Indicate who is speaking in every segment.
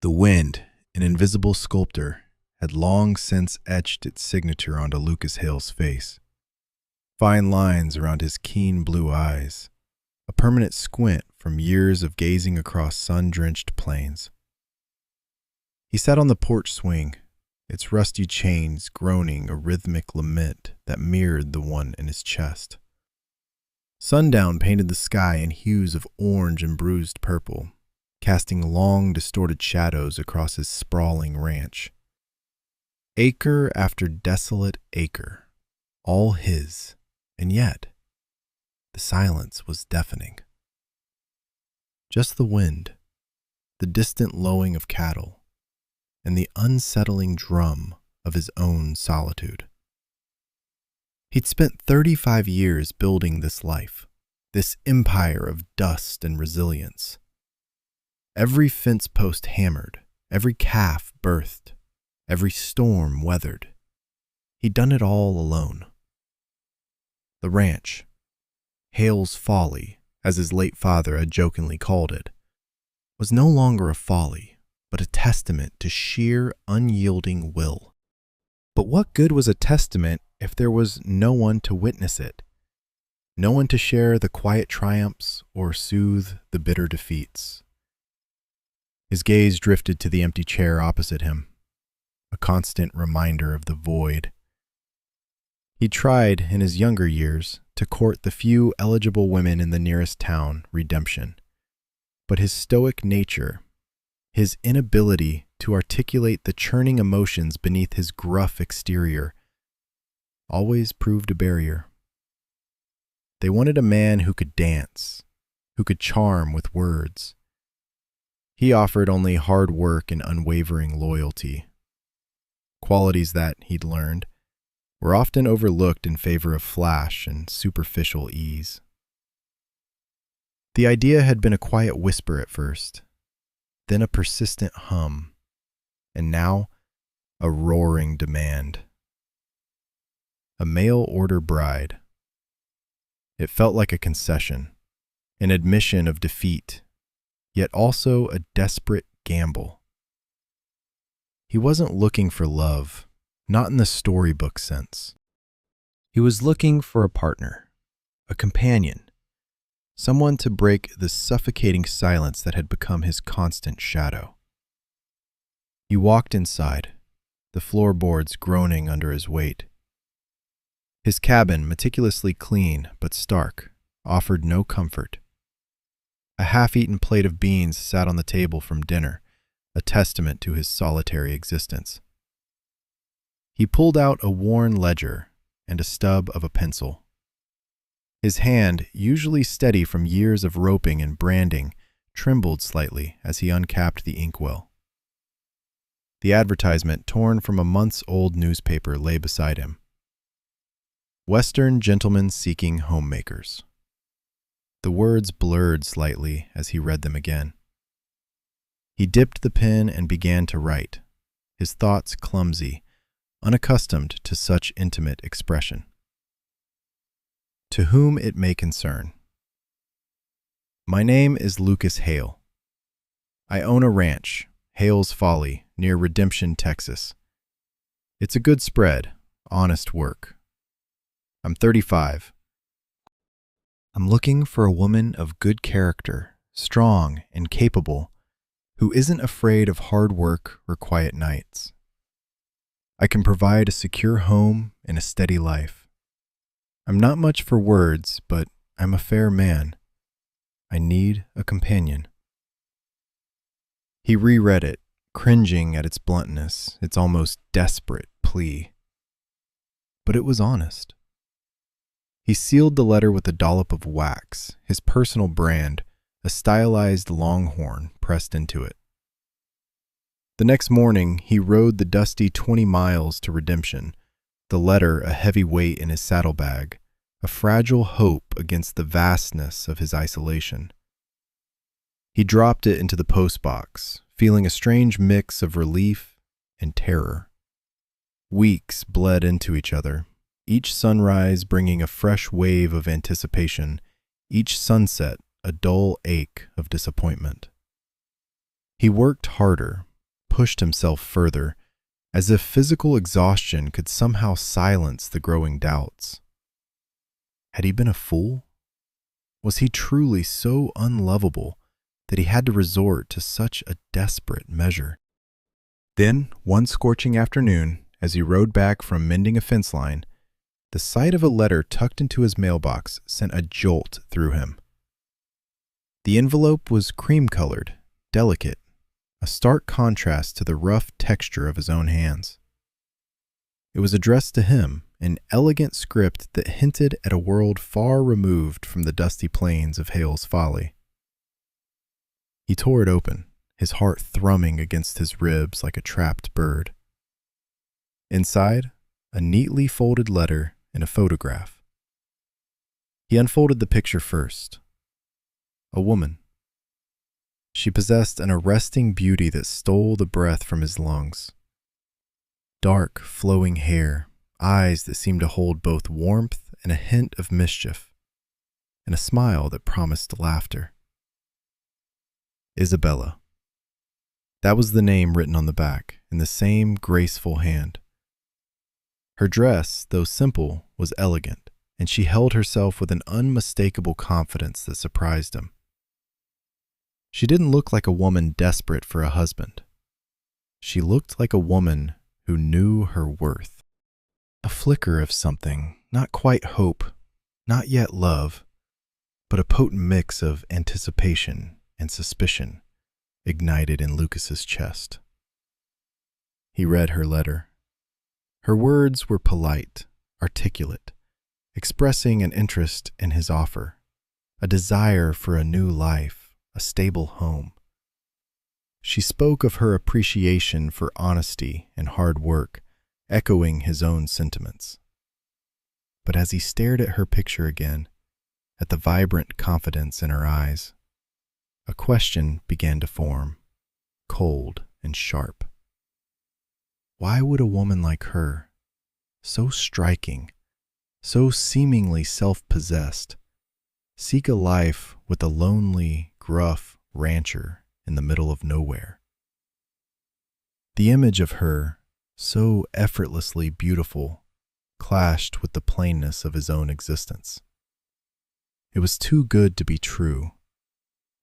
Speaker 1: The wind, an invisible sculptor, had long since etched its signature onto Lucas Hale's face. Fine lines around his keen blue eyes, a permanent squint from years of gazing across sun-drenched plains. He sat on the porch swing, its rusty chains groaning a rhythmic lament that mirrored the one in his chest. Sundown painted the sky in hues of orange and bruised purple, casting long, distorted shadows across his sprawling ranch. Acre after desolate acre, all his, and yet the silence was deafening. Just the wind, the distant lowing of cattle, and the unsettling drum of his own solitude. He'd spent 35 years building this life, this empire of dust and resilience. Every fence post hammered, every calf birthed, every storm weathered. He'd done it all alone. The ranch, Hale's folly, as his late father had jokingly called it, was no longer a folly, but a testament to sheer, unyielding will. But what good was a testament if there was no one to witness it? No one to share the quiet triumphs or soothe the bitter defeats? His gaze drifted to the empty chair opposite him, a constant reminder of the void. He tried, in his younger years, to court the few eligible women in the nearest town, Redemption. But his stoic nature, his inability to articulate the churning emotions beneath his gruff exterior, always proved a barrier. They wanted a man who could dance, who could charm with words. He offered only hard work and unwavering loyalty, qualities that, he'd learned, were often overlooked in favor of flash and superficial ease. The idea had been a quiet whisper at first, then a persistent hum, and now a roaring demand. A mail-order bride. It felt like a concession, an admission of defeat, yet also a desperate gamble. He wasn't looking for love, not in the storybook sense. He was looking for a partner, a companion, someone to break the suffocating silence that had become his constant shadow. He walked inside, the floorboards groaning under his weight. His cabin, meticulously clean but stark, offered no comfort. A half-eaten plate of beans sat on the table from dinner, a testament to his solitary existence. He pulled out a worn ledger and a stub of a pencil. His hand, usually steady from years of roping and branding, trembled slightly as he uncapped the inkwell. The advertisement, torn from a months-old newspaper, lay beside him. Western Gentlemen Seeking Homemakers. The words blurred slightly as he read them again. He dipped the pen and began to write, his thoughts clumsy, unaccustomed to such intimate expression. To whom it may concern. My name is Lucas Hale. I own a ranch, Hale's Folly, near Redemption, Texas. It's a good spread, honest work. I'm 35. I'm looking for a woman of good character, strong and capable, who isn't afraid of hard work or quiet nights. I can provide a secure home and a steady life. I'm not much for words, but I'm a fair man. I need a companion. He reread it, cringing at its bluntness, its almost desperate plea. But it was honest. He sealed the letter with a dollop of wax, his personal brand, a stylized longhorn pressed into it. The next morning, he rode the dusty 20 miles to Redemption, the letter a heavy weight in his saddlebag, a fragile hope against the vastness of his isolation. He dropped it into the postbox, feeling a strange mix of relief and terror. Weeks bled into each other, each sunrise bringing a fresh wave of anticipation, each sunset a dull ache of disappointment. He worked harder, pushed himself further, as if physical exhaustion could somehow silence the growing doubts. Had he been a fool? Was he truly so unlovable that he had to resort to such a desperate measure? Then, one scorching afternoon, as he rode back from mending a fence line, the sight of a letter tucked into his mailbox sent a jolt through him. The envelope was cream-colored, delicate, a stark contrast to the rough texture of his own hands. It was addressed to him in elegant script that hinted at a world far removed from the dusty plains of Hale's Folly. He tore it open, his heart thrumming against his ribs like a trapped bird. Inside, a neatly folded letter and a photograph. He unfolded the picture first. A woman. She possessed an arresting beauty that stole the breath from his lungs. Dark, flowing hair, eyes that seemed to hold both warmth and a hint of mischief, and a smile that promised laughter. Isabella. That was the name written on the back, in the same graceful hand. Her dress, though simple, was elegant, and she held herself with an unmistakable confidence that surprised him. She didn't look like a woman desperate for a husband. She looked like a woman who knew her worth. A flicker of something, not quite hope, not yet love, but a potent mix of anticipation and suspicion ignited in Lucas's chest. He read her letter. Her words were polite, articulate, expressing an interest in his offer, a desire for a new life, a stable home. She spoke of her appreciation for honesty and hard work, echoing his own sentiments. But as he stared at her picture again, at the vibrant confidence in her eyes, a question began to form, cold and sharp. Why would a woman like her, so striking, so seemingly self-possessed, seek a life with a lonely, gruff rancher in the middle of nowhere? The image of her, so effortlessly beautiful, clashed with the plainness of his own existence. It was too good to be true,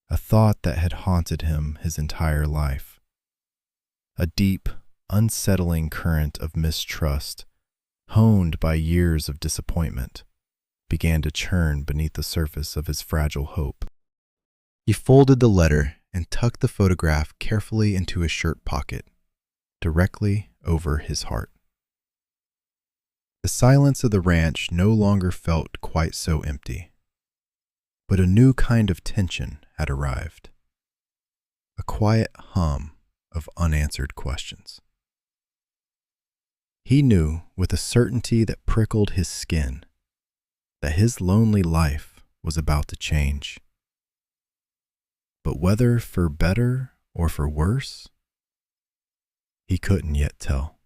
Speaker 1: a thought that had haunted him his entire life. A deep, unsettling current of mistrust, honed by years of disappointment, began to churn beneath the surface of his fragile hope. He folded the letter and tucked the photograph carefully into his shirt pocket, directly over his heart. The silence of the ranch no longer felt quite so empty, but a new kind of tension had arrived, a quiet hum of unanswered questions. He knew with a certainty that prickled his skin that his lonely life was about to change. But whether for better or for worse, he couldn't yet tell.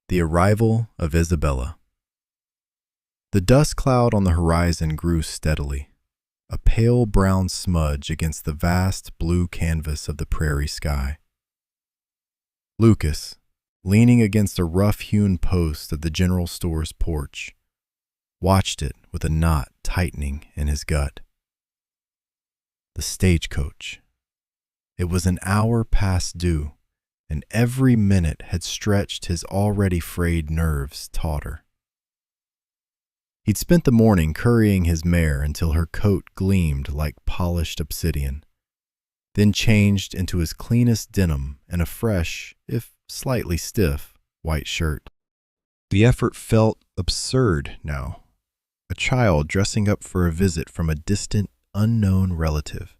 Speaker 1: The arrival of Isabella. The dust cloud on the horizon grew steadily, a pale brown smudge against the vast blue canvas of the prairie sky. Lucas, leaning against a rough-hewn post of the general store's porch, watched it with a knot tightening in his gut. The stagecoach. It was an hour past due, and every minute had stretched his already frayed nerves tauter. He'd spent the morning currying his mare until her coat gleamed like polished obsidian, then changed into his cleanest denim and a fresh, if slightly stiff, white shirt. The effort felt absurd now. A child dressing up for a visit from a distant, unknown relative.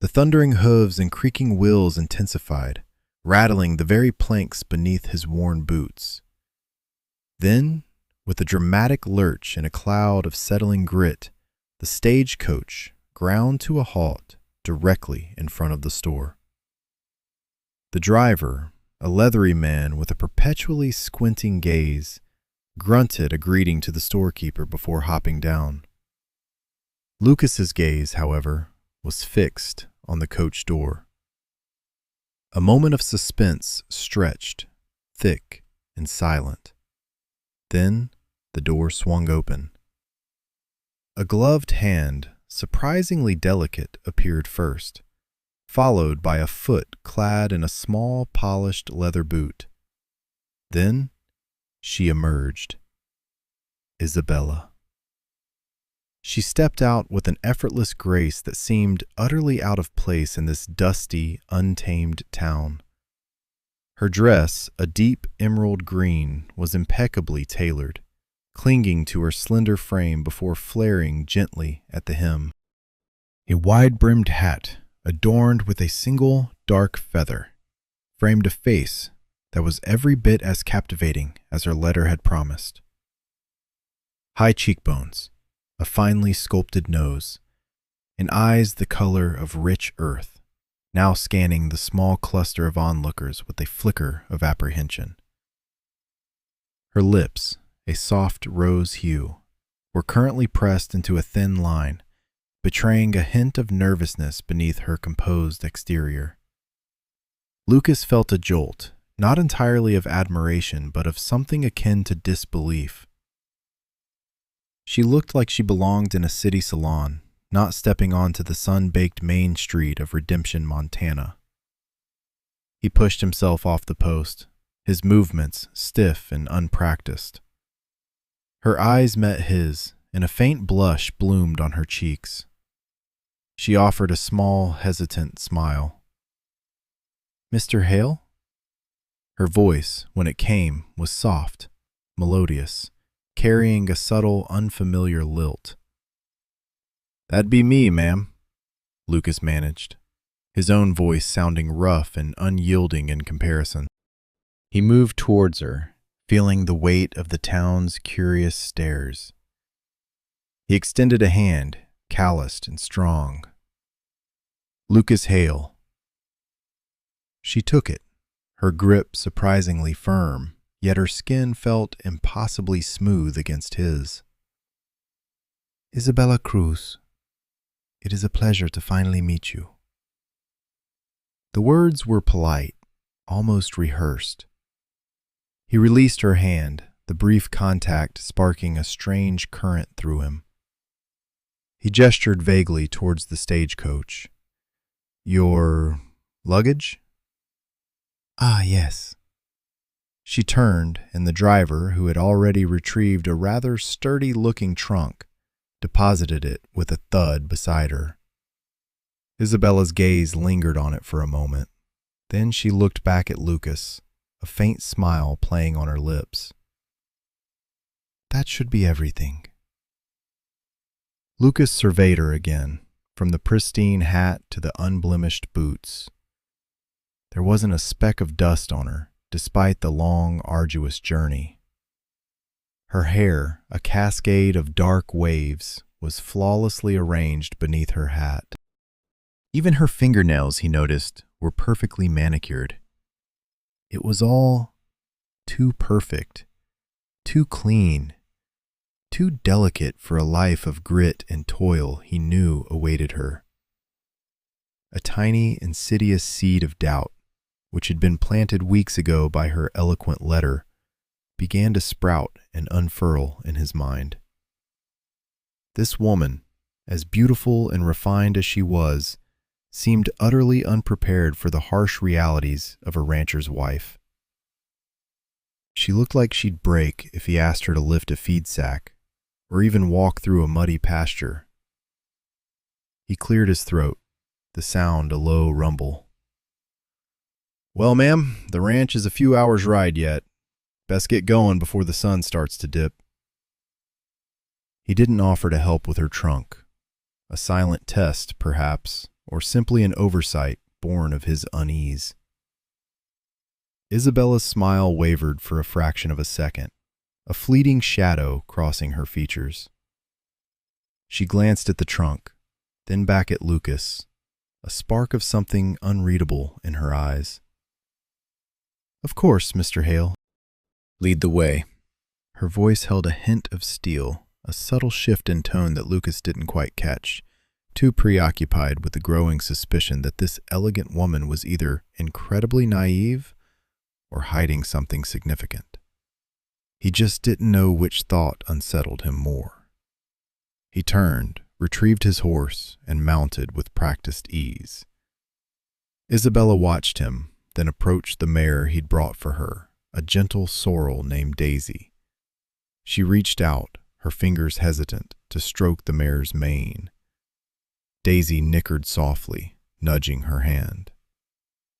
Speaker 1: The thundering hooves and creaking wheels intensified, rattling the very planks beneath his worn boots. Then, with a dramatic lurch and a cloud of settling grit, the stagecoach ground to a halt directly in front of the store. The driver, a leathery man with a perpetually squinting gaze, grunted a greeting to the storekeeper before hopping down. Lucas's gaze, however, was fixed on the coach door. A moment of suspense stretched, thick and silent. Then the door swung open. A gloved hand, surprisingly delicate, appeared first, followed by a foot clad in a small polished leather boot. Then she emerged. Isabella. She stepped out with an effortless grace that seemed utterly out of place in this dusty, untamed town. Her dress, a deep emerald green, was impeccably tailored, clinging to her slender frame before flaring gently at the hem. A wide-brimmed hat, adorned with a single dark feather, framed a face that was every bit as captivating as her letter had promised. High cheekbones, a finely sculpted nose, and eyes the color of rich earth, now scanning the small cluster of onlookers with a flicker of apprehension. Her lips, a soft rose hue, were currently pressed into a thin line, betraying a hint of nervousness beneath her composed exterior. Lucas felt a jolt, not entirely of admiration, but of something akin to disbelief. She looked like she belonged in a city salon, not stepping onto the sun-baked main street of Redemption, Montana. He pushed himself off the post, his movements stiff and unpracticed. Her eyes met his, and a faint blush bloomed on her cheeks. She offered a small, hesitant smile. "Mr. Hale?" Her voice, when it came, was soft, melodious, carrying a subtle, unfamiliar lilt. "That'd be me, ma'am," Lucas managed, his own voice sounding rough and unyielding in comparison. He moved towards her, feeling the weight of the town's curious stares. He extended a hand, calloused and strong. "Lucas Hale." She took it, her grip surprisingly firm, yet her skin felt impossibly smooth against his. "Isabella Cruz, it is a pleasure to finally meet you." The words were polite, almost rehearsed. He released her hand, the brief contact sparking a strange current through him. He gestured vaguely towards the stagecoach. "Your luggage?" "Ah, yes." She turned, and the driver, who had already retrieved a rather sturdy-looking trunk, deposited it with a thud beside her. Isabella's gaze lingered on it for a moment. Then she looked back at Lucas, a faint smile playing on her lips. "That should be everything." Lucas surveyed her again, from the pristine hat to the unblemished boots. There wasn't a speck of dust on her, despite the long, arduous journey. Her hair, a cascade of dark waves, was flawlessly arranged beneath her hat. Even her fingernails, he noticed, were perfectly manicured. It was all too perfect, too clean, too delicate for a life of grit and toil he knew awaited her. A tiny, insidious seed of doubt, which had been planted weeks ago by her eloquent letter, began to sprout and unfurl in his mind. This woman, as beautiful and refined as she was, seemed utterly unprepared for the harsh realities of a rancher's wife. She looked like she'd break if he asked her to lift a feed sack, or even walk through a muddy pasture. He cleared his throat, the sound a low rumble. "Well, ma'am, the ranch is a few hours' ride yet. Best get going before the sun starts to dip." He didn't offer to help with her trunk. A silent test, perhaps, or simply an oversight born of his unease. Isabella's smile wavered for a fraction of a second, a fleeting shadow crossing her features. She glanced at the trunk, then back at Lucas, a spark of something unreadable in her eyes. "Of course, Mr. Hale. Lead the way." Her voice held a hint of steel, a subtle shift in tone that Lucas didn't quite catch, too preoccupied with the growing suspicion that this elegant woman was either incredibly naive or hiding something significant. He just didn't know which thought unsettled him more. He turned, retrieved his horse, and mounted with practiced ease. Isabella watched him, then approached the mare he'd brought for her, a gentle sorrel named Daisy. She reached out, her fingers hesitant, to stroke the mare's mane. Daisy nickered softly, nudging her hand.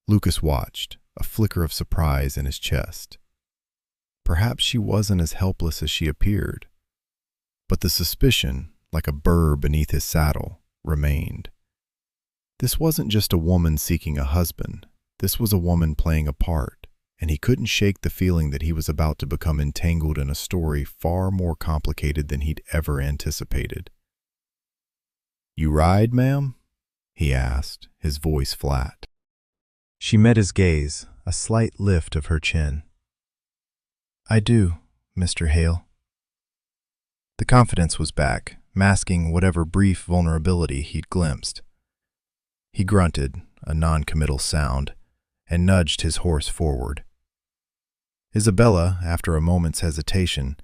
Speaker 1: Lucas watched, a flicker of surprise in his chest. Perhaps she wasn't as helpless as she appeared, but the suspicion, like a burr beneath his saddle, remained. This wasn't just a woman seeking a husband. This was a woman playing a part, and he couldn't shake the feeling that he was about to become entangled in a story far more complicated than he'd ever anticipated. "You ride, ma'am?" he asked, his voice flat. She met his gaze, a slight lift of her chin. "I do, Mr. Hale." The confidence was back, masking whatever brief vulnerability he'd glimpsed. He grunted, a non-committal sound, and nudged his horse forward. Isabella, after a moment's hesitation,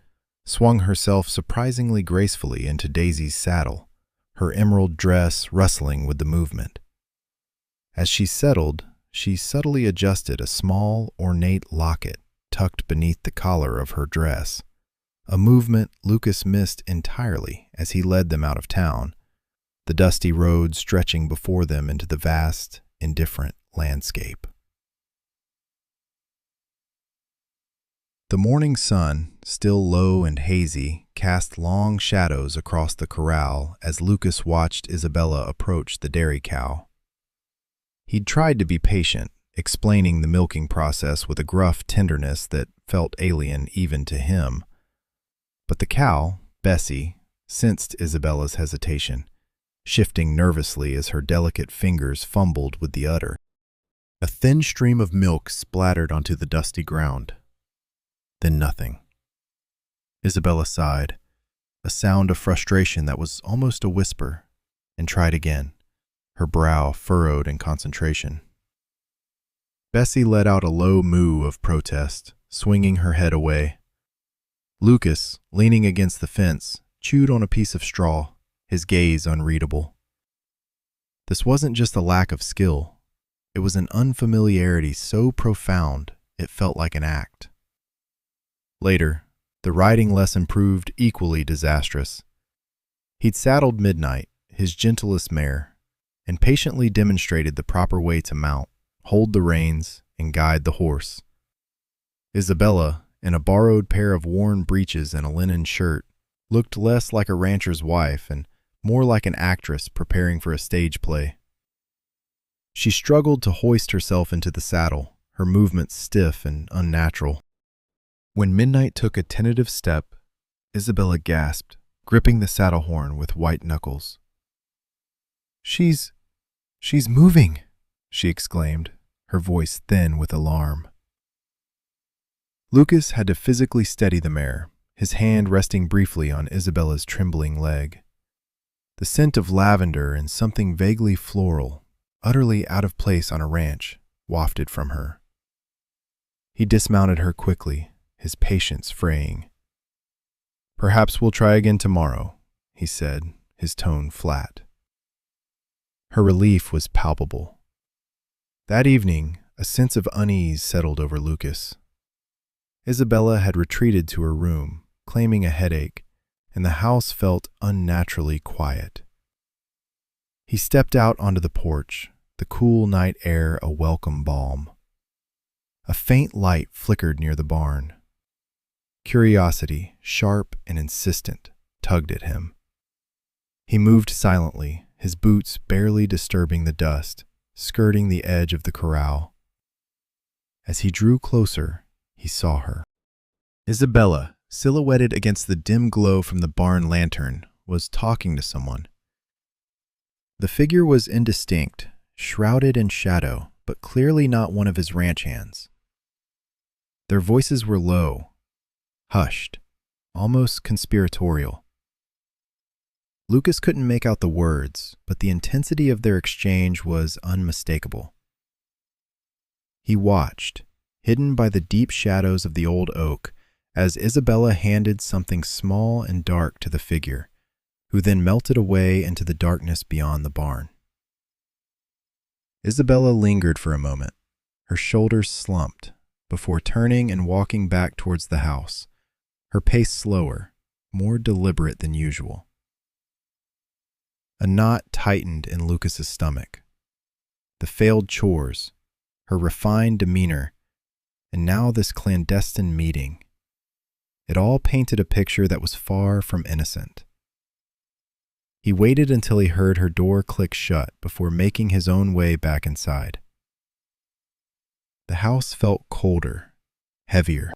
Speaker 1: swung herself surprisingly gracefully into Daisy's saddle, her emerald dress rustling with the movement. As she settled, she subtly adjusted a small, ornate locket tucked beneath the collar of her dress, a movement Lucas missed entirely as he led them out of town, the dusty road stretching before them into the vast, indifferent landscape. The morning sun, still low and hazy, cast long shadows across the corral as Lucas watched Isabella approach the dairy cow. He'd tried to be patient, explaining the milking process with a gruff tenderness that felt alien even to him. But the cow, Bessie, sensed Isabella's hesitation, shifting nervously as her delicate fingers fumbled with the udder. A thin stream of milk splattered onto the dusty ground. Then nothing. Isabella sighed, a sound of frustration that was almost a whisper, and tried again, her brow furrowed in concentration. Bessie let out a low moo of protest, swinging her head away. Lucas, leaning against the fence, chewed on a piece of straw, his gaze unreadable. This wasn't just a lack of skill. It was an unfamiliarity so profound it felt like an act. Later, the riding lesson proved equally disastrous. He'd saddled Midnight, his gentlest mare, and patiently demonstrated the proper way to mount, hold the reins, and guide the horse. Isabella, in a borrowed pair of worn breeches and a linen shirt, looked less like a rancher's wife and more like an actress preparing for a stage play. She struggled to hoist herself into the saddle, her movements stiff and unnatural. When Midnight took a tentative step, Isabella gasped, gripping the saddle horn with white knuckles. She's moving," she exclaimed, her voice thin with alarm. Lucas had to physically steady the mare, his hand resting briefly on Isabella's trembling leg. The scent of lavender and something vaguely floral, utterly out of place on a ranch, wafted from her. He dismounted her quickly, his patience fraying. "Perhaps we'll try again tomorrow," he said, his tone flat. Her relief was palpable. That evening, a sense of unease settled over Lucas. Isabella had retreated to her room, claiming a headache, and the house felt unnaturally quiet. He stepped out onto the porch, the cool night air a welcome balm. A faint light flickered near the barn. Curiosity, sharp and insistent, tugged at him. He moved silently, his boots barely disturbing the dust, skirting the edge of the corral. As he drew closer, he saw her. Isabella, silhouetted against the dim glow from the barn lantern, was talking to someone. The figure was indistinct, shrouded in shadow, but clearly not one of his ranch hands. Their voices were low, hushed, almost conspiratorial. Lucas couldn't make out the words, but the intensity of their exchange was unmistakable. He watched, hidden by the deep shadows of the old oak, as Isabella handed something small and dark to the figure, who then melted away into the darkness beyond the barn. Isabella lingered for a moment, her shoulders slumped, before turning and walking back towards the house, her pace slower, more deliberate than usual. A knot tightened in Lucas's stomach. The failed chores, her refined demeanor, and now this clandestine meeting. It all painted a picture that was far from innocent. He waited until he heard her door click shut before making his own way back inside. The house felt colder, heavier.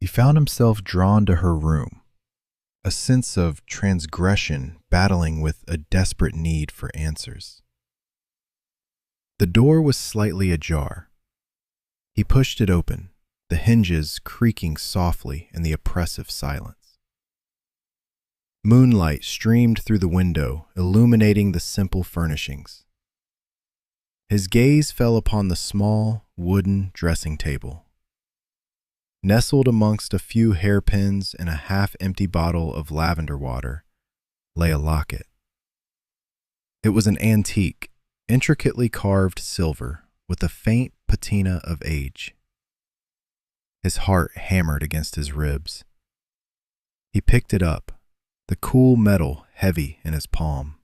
Speaker 1: He found himself drawn to her room, a sense of transgression battling with a desperate need for answers. The door was slightly ajar. He pushed it open, the hinges creaking softly in the oppressive silence. Moonlight streamed through the window, illuminating the simple furnishings. His gaze fell upon the small, wooden dressing table. Nestled amongst a few hairpins and a half-empty bottle of lavender water lay a locket. It was an antique, intricately carved silver with a faint patina of age. His heart hammered against his ribs. He picked it up, the cool metal heavy in his palm.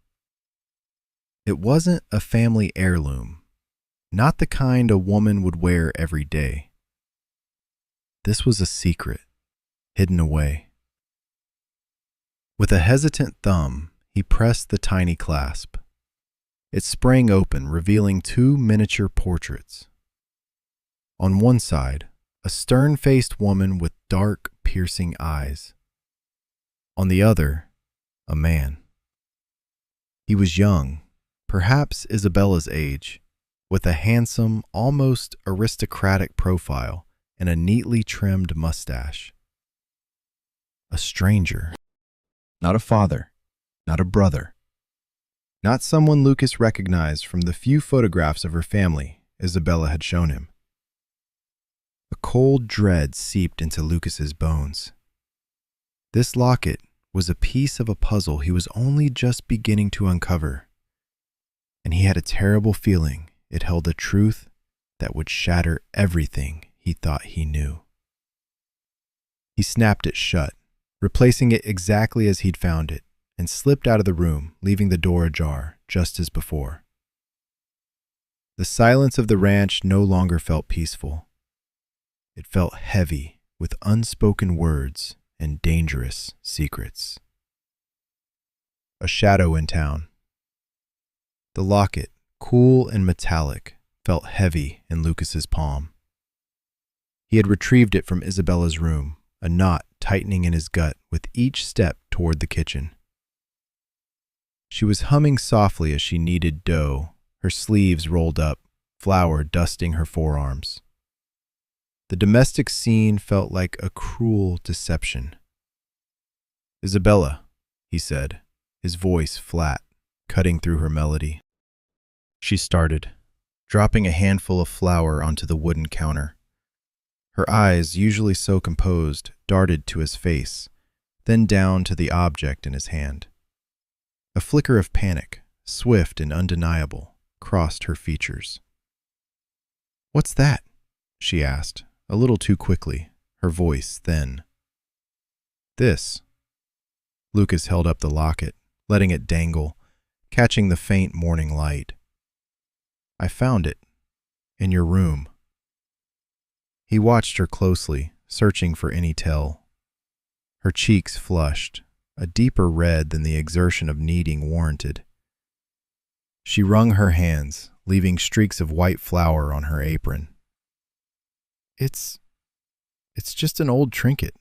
Speaker 1: It wasn't a family heirloom, not the kind a woman would wear every day. This was a secret, hidden away. With a hesitant thumb, he pressed the tiny clasp. It sprang open, revealing two miniature portraits. On one side, a stern-faced woman with dark, piercing eyes. On the other, a man. He was young, perhaps Isabella's age, with a handsome, almost aristocratic profile and a neatly trimmed mustache. A stranger. Not a father, not a brother. Not someone Lucas recognized from the few photographs of her family Isabella had shown him. A cold dread seeped into Lucas's bones. This locket was a piece of a puzzle he was only just beginning to uncover, and he had a terrible feeling it held a truth that would shatter everything he thought he knew. He snapped it shut, replacing it exactly as he'd found it, and slipped out of the room, leaving the door ajar, just as before. The silence of the ranch no longer felt peaceful. It felt heavy with unspoken words and dangerous secrets. A shadow in town. The locket, cool and metallic, felt heavy in Lucas's palm. He had retrieved it from Isabella's room, a knot tightening in his gut with each step toward the kitchen. She was humming softly as she kneaded dough, her sleeves rolled up, flour dusting her forearms. The domestic scene felt like a cruel deception. "Isabella," he said, his voice flat, cutting through her melody. She started, dropping a handful of flour onto the wooden counter. Her eyes, usually so composed, darted to his face, then down to the object in his hand. A flicker of panic, swift and undeniable, crossed her features. "What's that?" she asked, a little too quickly, her voice thin. "This." Lucas held up the locket, letting it dangle, catching the faint morning light. "I found it. In your room." He watched her closely, searching for any tell. Her cheeks flushed, a deeper red than the exertion of kneading warranted. She wrung her hands, leaving streaks of white flour on her apron. It's just an old trinket."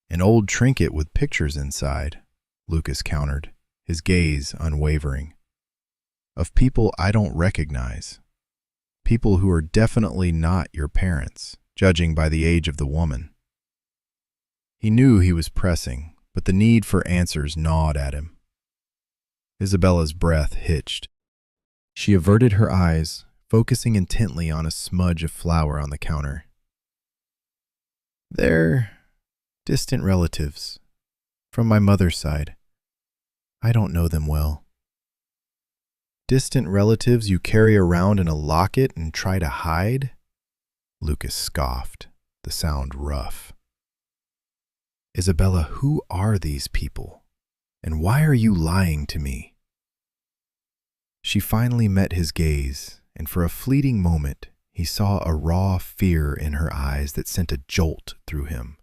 Speaker 1: "An old trinket with pictures inside," Lucas countered, his gaze unwavering. "Of people I don't recognize. People who are definitely not your parents, judging by the age of the woman." He knew he was pressing, but the need for answers gnawed at him. Isabella's breath hitched. She averted her eyes, focusing intently on a smudge of flour on the counter. "They're distant relatives, from my mother's side. I don't know them well." "Distant relatives you carry around in a locket and try to hide?" Lucas scoffed, the sound rough. "Isabella, who are these people? And why are you lying to me?" She finally met his gaze, and for a fleeting moment, he saw a raw fear in her eyes that sent a jolt through him.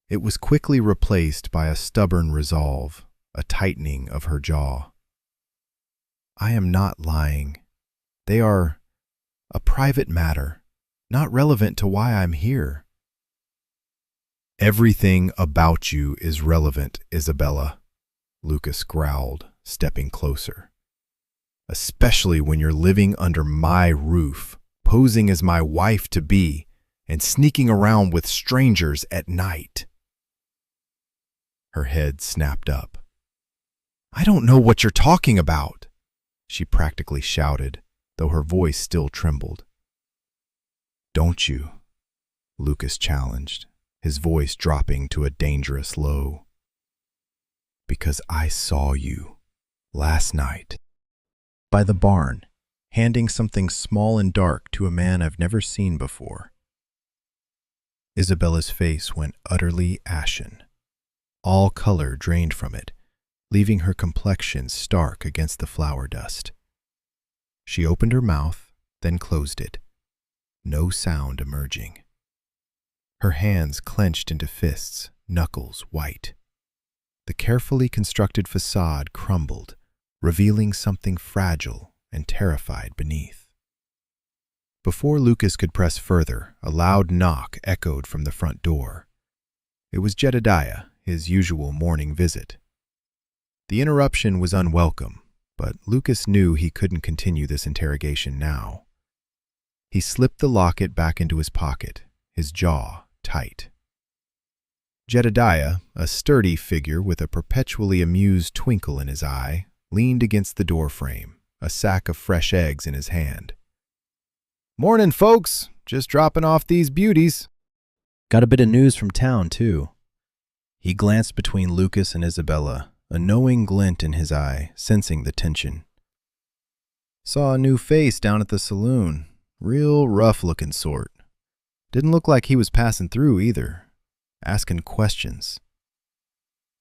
Speaker 1: It was quickly replaced by a stubborn resolve, a tightening of her jaw. "I am not lying. They are a private matter, not relevant to why I'm here." "Everything about you is relevant, Isabella," Lucas growled, stepping closer. "Especially when you're living under my roof, posing as my wife-to-be, and sneaking around with strangers at night." Her head snapped up. "I don't know what you're talking about," she practically shouted, though her voice still trembled. "Don't you?" Lucas challenged, his voice dropping to a dangerous low. "Because I saw you last night by the barn, handing something small and dark to a man I've never seen before." Isabella's face went utterly ashen. All color drained from it, leaving her complexion stark against the flour dust. She opened her mouth, then closed it, no sound emerging. Her hands clenched into fists, knuckles white. The carefully constructed facade crumbled, revealing something fragile and terrified beneath. Before Lucas could press further, a loud knock echoed from the front door. It was Jedediah, his usual morning visit. The interruption was unwelcome, but Lucas knew he couldn't continue this interrogation now. He slipped the locket back into his pocket, his jaw tight. Jedediah, a sturdy figure with a perpetually amused twinkle in his eye, leaned against the doorframe, a sack of fresh eggs in his hand. "Morning, folks. Just dropping off these beauties. Got a bit of news from town, too." He glanced between Lucas and Isabella, a knowing glint in his eye, sensing the tension. "Saw a new face down at the saloon. Real rough-looking sort. Didn't look like he was passing through either. Asking questions."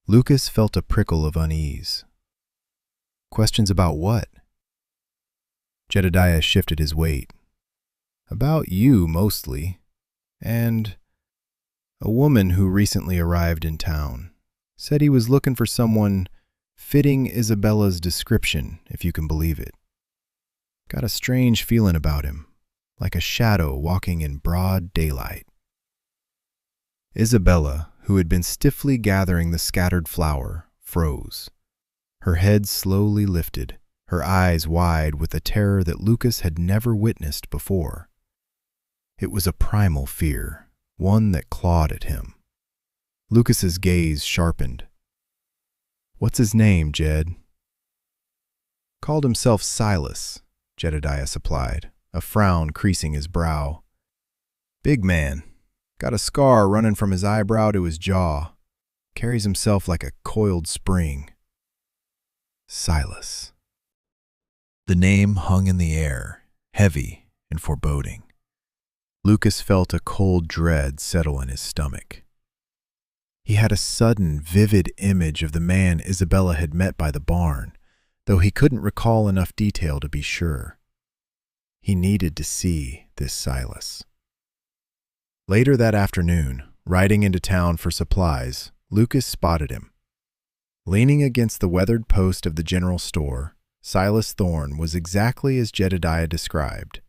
Speaker 1: Lucas felt a prickle of unease. "Questions about what?" Jedediah shifted his weight. "About you, mostly. And a woman who recently arrived in town. Said he was looking for someone fitting Isabella's description, if you can believe it. Got a strange feeling about him, like a shadow walking in broad daylight." Isabella, who had been stiffly gathering the scattered flour, froze. Her head slowly lifted, her eyes wide with a terror that Lucas had never witnessed before. It was a primal fear, one that clawed at him. Lucas's gaze sharpened. "What's his name, Jed?" "Called himself Silas," Jedediah supplied, a frown creasing his brow. "Big man. Got a scar running from his eyebrow to his jaw. Carries himself like a coiled spring." Silas. The name hung in the air, heavy and foreboding. Lucas felt a cold dread settle in his stomach. He had a sudden, vivid image of the man Isabella had met by the barn, though he couldn't recall enough detail to be sure. He needed to see this Silas. Later that afternoon, riding into town for supplies, Lucas spotted him. Leaning against the weathered post of the general store, Silas Thorne was exactly as Jedediah described.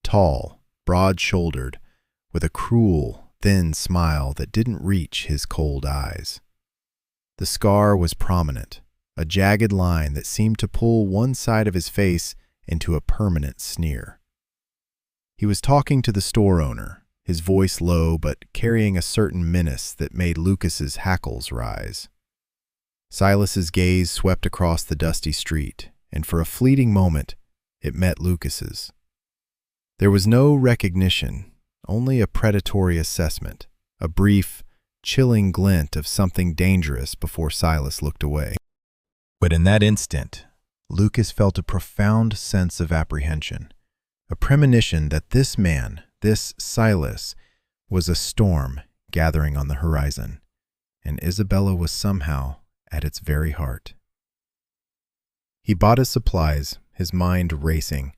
Speaker 1: Tall, broad-shouldered, with a cruel, thin smile that didn't reach his cold eyes. The scar was prominent, a jagged line that seemed to pull one side of his face into a permanent sneer. He was talking to the store owner, his voice low but carrying a certain menace that made Lucas's hackles rise. Silas's gaze swept across the dusty street, and for a fleeting moment, it met Lucas's. There was no recognition, only a predatory assessment, a brief, chilling glint of something dangerous before Silas looked away. But in that instant, Lucas felt a profound sense of apprehension, a premonition that this man, this Silas, was a storm gathering on the horizon, and Isabella was somehow at its very heart. He bought his supplies, his mind racing.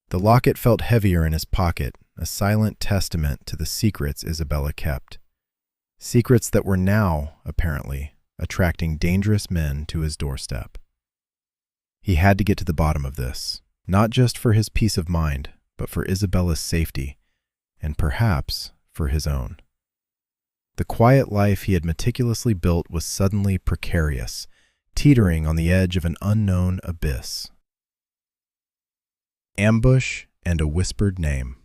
Speaker 1: The locket felt heavier in his pocket, a silent testament to the secrets Isabella kept. Secrets that were now, apparently, attracting dangerous men to his doorstep. He had to get to the bottom of this, not just for his peace of mind, but for Isabella's safety, and perhaps for his own. The quiet life he had meticulously built was suddenly precarious, teetering on the edge of an unknown abyss. Ambush and a whispered name.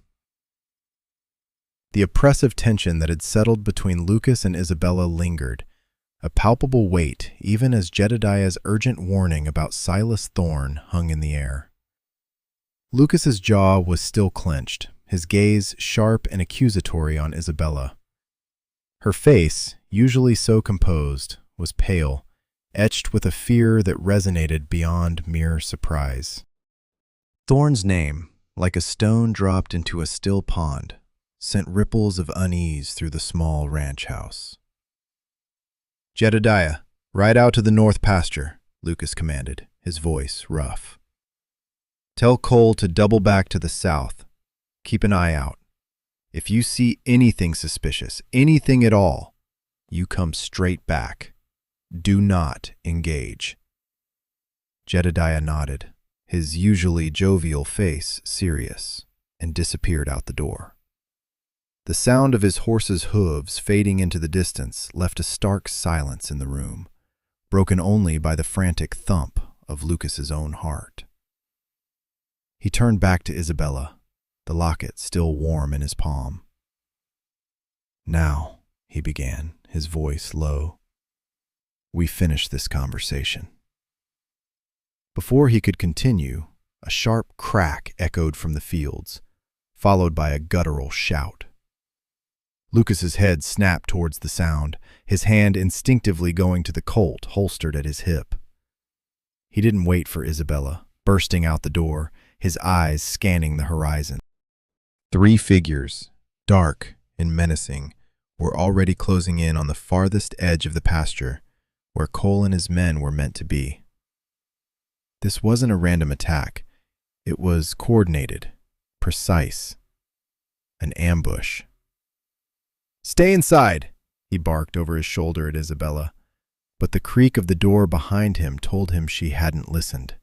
Speaker 1: The oppressive tension that had settled between Lucas and Isabella lingered, a palpable weight even as Jedediah's urgent warning about Silas Thorne hung in the air. Lucas's jaw was still clenched, his gaze sharp and accusatory on Isabella. Her face, usually so composed, was pale, etched with a fear that resonated beyond mere surprise. Thorne's name, like a stone dropped into a still pond, sent ripples of unease through the small ranch house. "Jedediah, ride out to the north pasture," Lucas commanded, his voice rough. "Tell Cole to double back to the south. Keep an eye out. If you see anything suspicious, anything at all, you come straight back. Do not engage." Jedediah nodded, his usually jovial face serious, and disappeared out the door. The sound of his horse's hooves fading into the distance left a stark silence in the room, broken only by the frantic thump of Lucas's own heart. He turned back to Isabella, the locket still warm in his palm. "Now," he began, his voice low, "we finish this conversation." Before he could continue, a sharp crack echoed from the fields, followed by a guttural shout. Lucas's head snapped towards the sound, his hand instinctively going to the Colt holstered at his hip. He didn't wait for Isabella, bursting out the door, his eyes scanning the horizon. 3 figures, dark and menacing, were already closing in on the farthest edge of the pasture, where Cole and his men were meant to be. This wasn't a random attack. It was coordinated, precise. An ambush. "Stay inside," he barked over his shoulder at Isabella, but the creak of the door behind him told him she hadn't listened.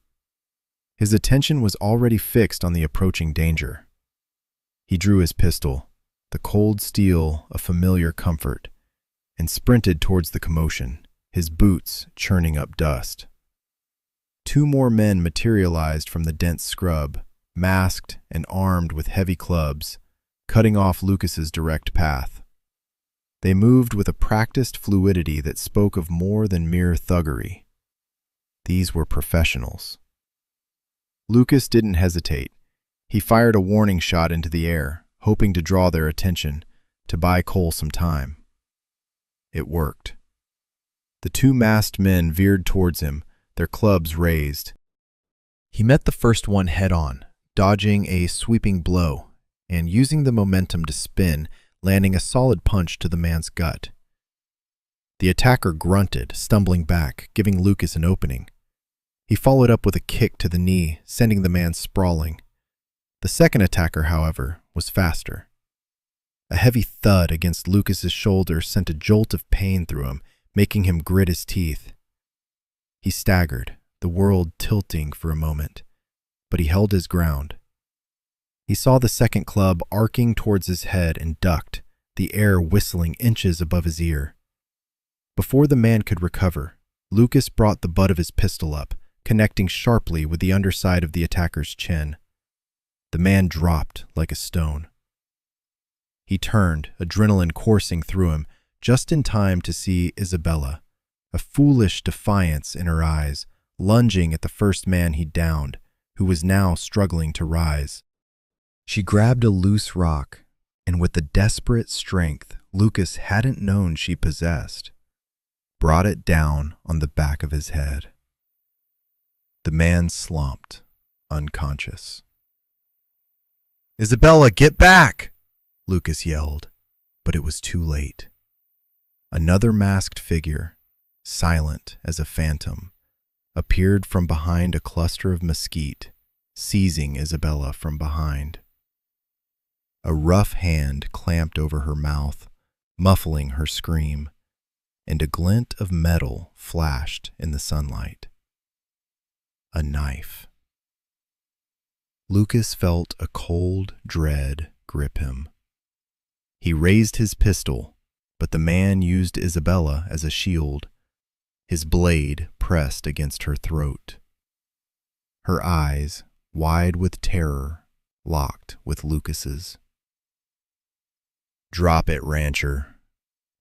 Speaker 1: His attention was already fixed on the approaching danger. He drew his pistol, the cold steel a familiar comfort, and sprinted towards the commotion, his boots churning up dust. 2 more men materialized from the dense scrub, masked and armed with heavy clubs, cutting off Lucas's direct path. They moved with a practiced fluidity that spoke of more than mere thuggery. These were professionals. Lucas didn't hesitate. He fired a warning shot into the air, hoping to draw their attention, to buy Cole some time. It worked. The 2 masked men veered towards him, their clubs raised. He met the first one head-on, dodging a sweeping blow, and using the momentum to spin, landing a solid punch to the man's gut. The attacker grunted, stumbling back, giving Lucas an opening. He followed up with a kick to the knee, sending the man sprawling. The second attacker, however, was faster. A heavy thud against Lucas's shoulder sent a jolt of pain through him, making him grit his teeth. He staggered, the world tilting for a moment, but he held his ground. He saw the second club arcing towards his head and ducked, the air whistling inches above his ear. Before the man could recover, Lucas brought the butt of his pistol up, connecting sharply with the underside of the attacker's chin. The man dropped like a stone. He turned, adrenaline coursing through him, just in time to see Isabella, a foolish defiance in her eyes, lunging at the first man he downed, who was now struggling to rise. She grabbed a loose rock, and with the desperate strength Lucas hadn't known she possessed, brought it down on the back of his head. The man slumped, unconscious. "Isabella, get back!" Lucas yelled, but it was too late. Another masked figure, silent as a phantom, appeared from behind a cluster of mesquite, seizing Isabella from behind. A rough hand clamped over her mouth, muffling her scream, and a glint of metal flashed in the sunlight. A knife. Lucas felt a cold dread grip him. He raised his pistol, but the man used Isabella as a shield, his blade pressed against her throat. Her eyes, wide with terror, locked with Lucas's. "Drop it, rancher,"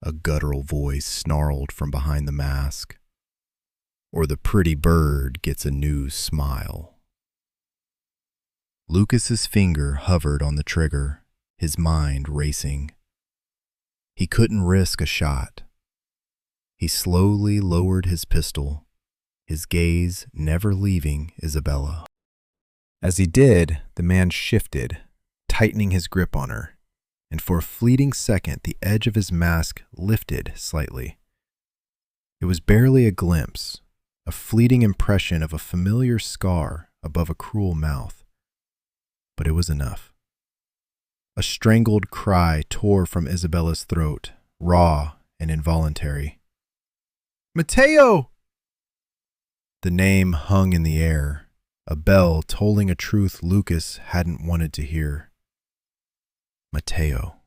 Speaker 1: a guttural voice snarled from behind the mask, "or the pretty bird gets a new smile." Lucas's finger hovered on the trigger, his mind racing. He couldn't risk a shot. He slowly lowered his pistol, his gaze never leaving Isabella. As he did, the man shifted, tightening his grip on her, and for a fleeting second the edge of his mask lifted slightly. It was barely a glimpse, a fleeting impression of a familiar scar above a cruel mouth. But it was enough. A strangled cry tore from Isabella's throat, raw and involuntary. "Mateo!" The name hung in the air, a bell tolling a truth Lucas hadn't wanted to hear. Mateo.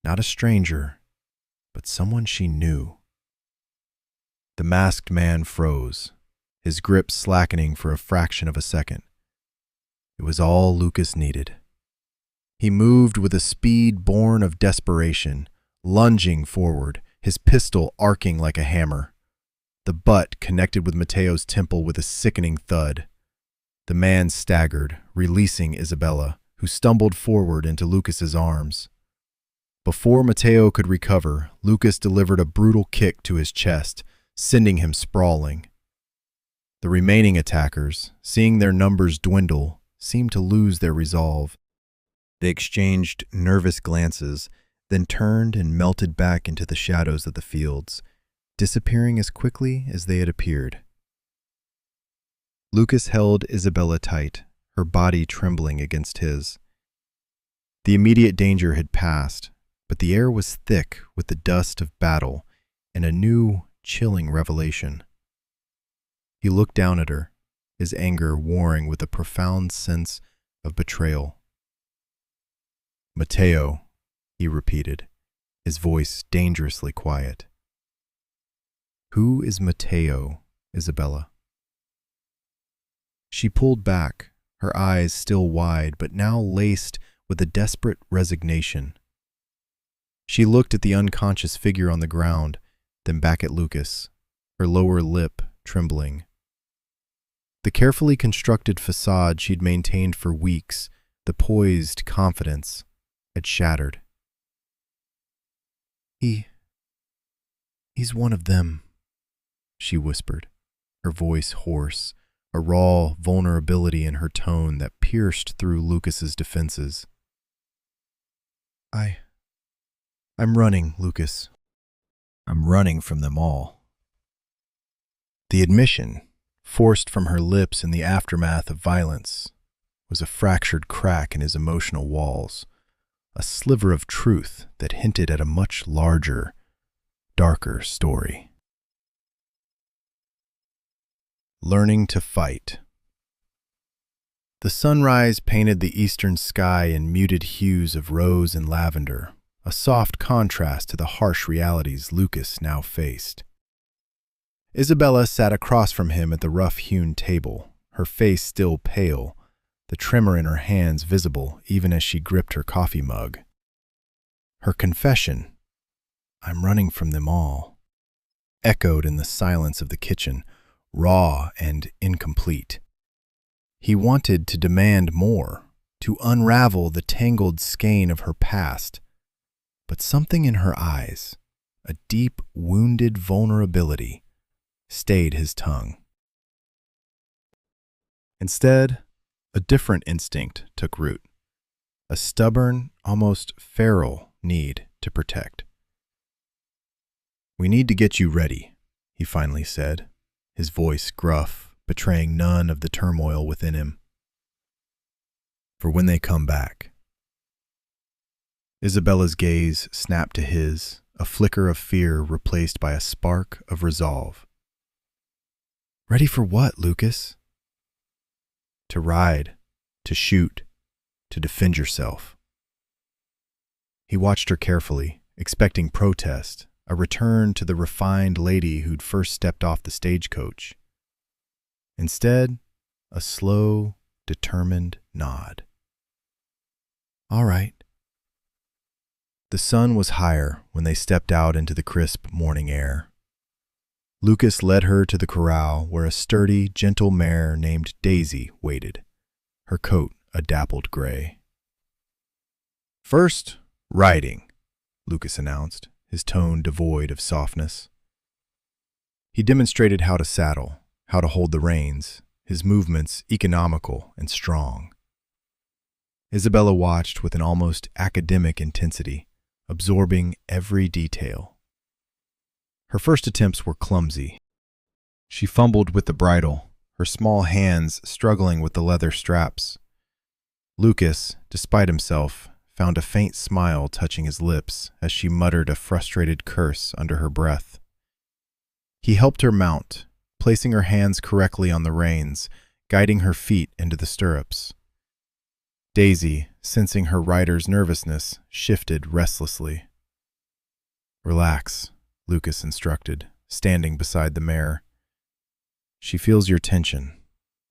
Speaker 1: Not a stranger, but someone she knew. The masked man froze, his grip slackening for a fraction of a second. It was all Lucas needed. He moved with a speed born of desperation, lunging forward, his pistol arcing like a hammer. The butt connected with Mateo's temple with a sickening thud. The man staggered, releasing Isabella, who stumbled forward into Lucas's arms. Before Mateo could recover, Lucas delivered a brutal kick to his chest, sending him sprawling. The remaining attackers, seeing their numbers dwindle, seemed to lose their resolve. They exchanged nervous glances, then turned and melted back into the shadows of the fields, disappearing as quickly as they had appeared. Lucas held Isabella tight, her body trembling against his. The immediate danger had passed, but the air was thick with the dust of battle and a new, chilling revelation. He looked down at her, his anger warring with a profound sense of betrayal. "Mateo," he repeated, his voice dangerously quiet. "Who is Mateo, Isabella?" She pulled back, her eyes still wide but now laced with a desperate resignation. She looked at the unconscious figure on the ground, then back at Lucas, her lower lip trembling. The carefully constructed facade she'd maintained for weeks, the poised confidence, had shattered. He's one of them," she whispered, her voice hoarse, a raw vulnerability in her tone that pierced through Lucas's defenses. I'm running, Lucas. I'm running from them all." The admission, forced from her lips in the aftermath of violence, was a fractured crack in his emotional walls, a sliver of truth that hinted at a much larger, darker story. Learning to fight. The sunrise painted the eastern sky in muted hues of rose and lavender, a soft contrast to the harsh realities Lucas now faced. Isabella sat across from him at the rough-hewn table, her face still pale, the tremor in her hands visible even as she gripped her coffee mug. Her confession, "I'm running from them all," echoed in the silence of the kitchen, raw and incomplete. He wanted to demand more, to unravel the tangled skein of her past, but something in her eyes, a deep, wounded vulnerability, stayed his tongue. Instead, a different instinct took root, a stubborn, almost feral need to protect. "We need to get you ready," he finally said, his voice gruff, betraying none of the turmoil within him. "For when they come back." Isabella's gaze snapped to his, a flicker of fear replaced by a spark of resolve. "Ready for what, Lucas?" "To ride, to shoot, to defend yourself." He watched her carefully, expecting protest, a return to the refined lady who'd first stepped off the stagecoach. Instead, a slow, determined nod. "All right." The sun was higher when they stepped out into the crisp morning air. Lucas led her to the corral where a sturdy, gentle mare named Daisy waited, her coat a dappled gray. "First, riding," Lucas announced, his tone devoid of softness. He demonstrated how to saddle, how to hold the reins, his movements economical and strong. Isabella watched with an almost academic intensity, absorbing every detail. Her first attempts were clumsy. She fumbled with the bridle, her small hands struggling with the leather straps. Lucas, despite himself, found a faint smile touching his lips as she muttered a frustrated curse under her breath. He helped her mount, placing her hands correctly on the reins, guiding her feet into the stirrups. Daisy, sensing her rider's nervousness, shifted restlessly. "Relax," Lucas instructed, standing beside the mare. "She feels your tension.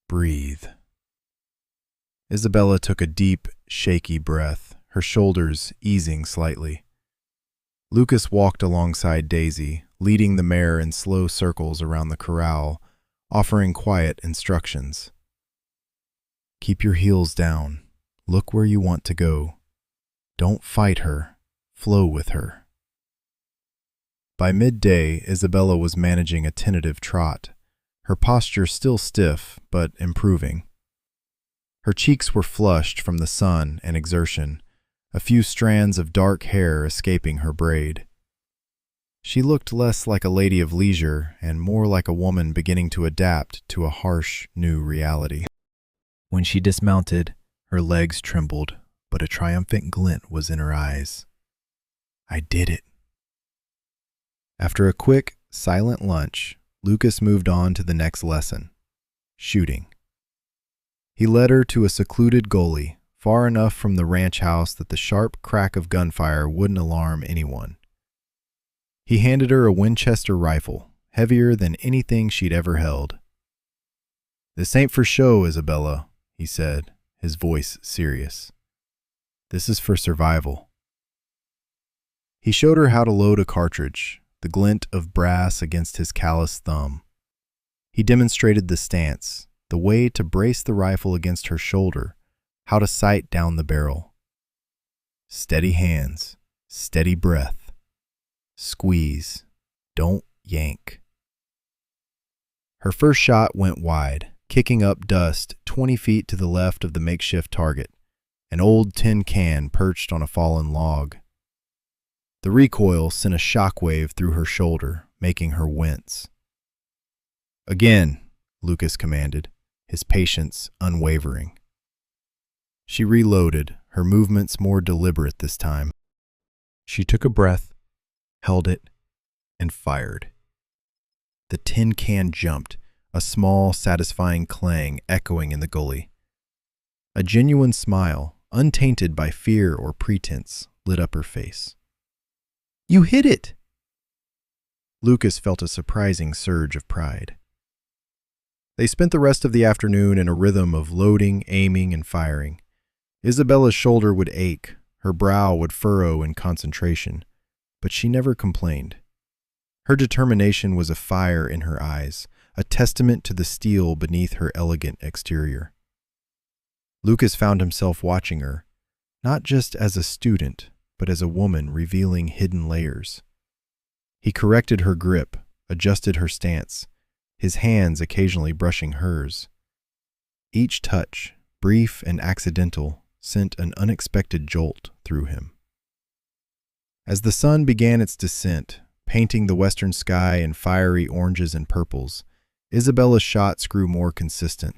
Speaker 1: Breathe." Isabella took a deep, shaky breath, her shoulders easing slightly. Lucas walked alongside Daisy, leading the mare in slow circles around the corral, offering quiet instructions. "Keep your heels down. Look where you want to go. Don't fight her. Flow with her." By midday, Isabella was managing a tentative trot, her posture still stiff but improving. Her cheeks were flushed from the sun and exertion, a few strands of dark hair escaping her braid. She looked less like a lady of leisure and more like a woman beginning to adapt to a harsh, new reality. When she dismounted, her legs trembled, but a triumphant glint was in her eyes. "I did it." After a quick, silent lunch, Lucas moved on to the next lesson, shooting. He led her to a secluded gully, far enough from the ranch house that the sharp crack of gunfire wouldn't alarm anyone. He handed her a Winchester rifle, heavier than anything she'd ever held. "This ain't for show, Isabella," he said, his voice serious. "This is for survival." He showed her how to load a cartridge, the glint of brass against his calloused thumb. He demonstrated the stance, the way to brace the rifle against her shoulder, how to sight down the barrel. Steady hands, steady breath. Squeeze, don't yank. Her first shot went wide, kicking up dust 20 feet to the left of the makeshift target, an old tin can perched on a fallen log. The recoil sent a shockwave through her shoulder, making her wince. "Again," Lucas commanded, his patience unwavering. She reloaded, her movements more deliberate this time. She took a breath, held it, and fired. The tin can jumped, a small, satisfying clang echoing in the gully. A genuine smile, untainted by fear or pretense, lit up her face. "You hit it!" Lucas felt a surprising surge of pride. They spent the rest of the afternoon in a rhythm of loading, aiming, and firing. Isabella's shoulder would ache, Her brow would furrow in concentration, but she never complained. Her determination was a fire in her eyes, a testament to the steel beneath her elegant exterior. Lucas found himself watching her, not just as a student, but as a woman revealing hidden layers. He corrected her grip, adjusted her stance, his hands occasionally brushing hers. Each touch, brief and accidental, sent an unexpected jolt through him. As the sun began its descent, painting the western sky in fiery oranges and purples, Isabella's shots grew more consistent.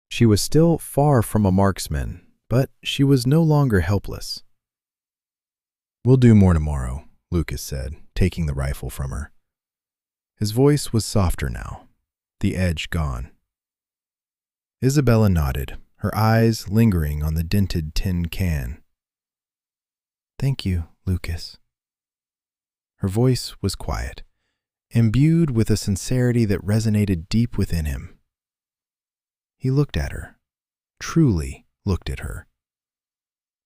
Speaker 1: She was still far from a marksman, but she was no longer helpless. "We'll do more tomorrow," Lucas said, taking the rifle from her. His voice was softer now, the edge gone. Isabella nodded, her eyes lingering on the dented tin can. "Thank you, Lucas." Her voice was quiet, imbued with a sincerity that resonated deep within him. He looked at her, truly looked at her.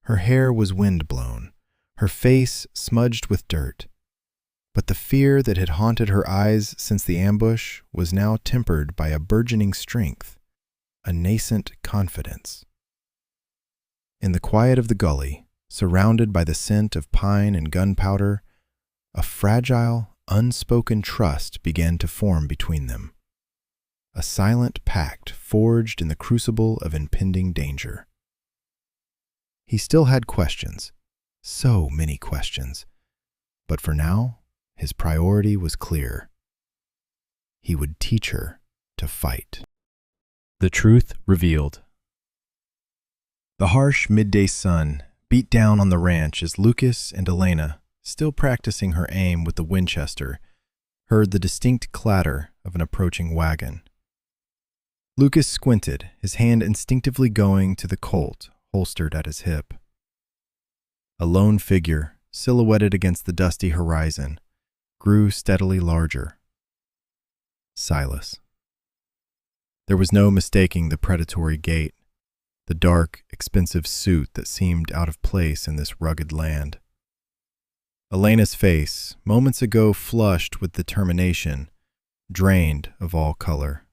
Speaker 1: Her hair was wind-blown, her face smudged with dirt, but the fear that had haunted her eyes since the ambush was now tempered by a burgeoning strength, a nascent confidence. In the quiet of the gully, surrounded by the scent of pine and gunpowder, a fragile, unspoken trust began to form between them. A silent pact forged in the crucible of impending danger. He still had questions, so many questions, but for now, his priority was clear. He would teach her to fight. The truth revealed. The harsh midday sun beat down on the ranch as Lucas and Elena, still practicing her aim with the Winchester, heard the distinct clatter of an approaching wagon. Lucas squinted, his hand instinctively going to the Colt holstered at his hip. A lone figure, silhouetted against the dusty horizon, grew steadily larger. Silas. There was no mistaking the predatory gait, the dark, expensive suit that seemed out of place in this rugged land. Elena's face, moments ago flushed with determination, drained of all color.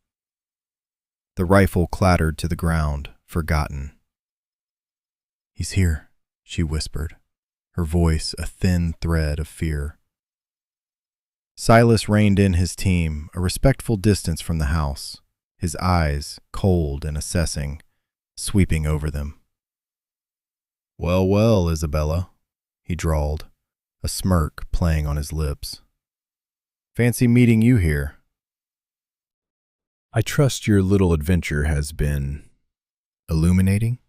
Speaker 1: The rifle clattered to the ground, forgotten. "He's here," she whispered, her voice a thin thread of fear. Silas reined in his team, a respectful distance from the house, his eyes, cold and assessing, sweeping over them. "Well, well, Isabella," he drawled, a smirk playing on his lips. "Fancy meeting you here. I trust your little adventure has been illuminating?"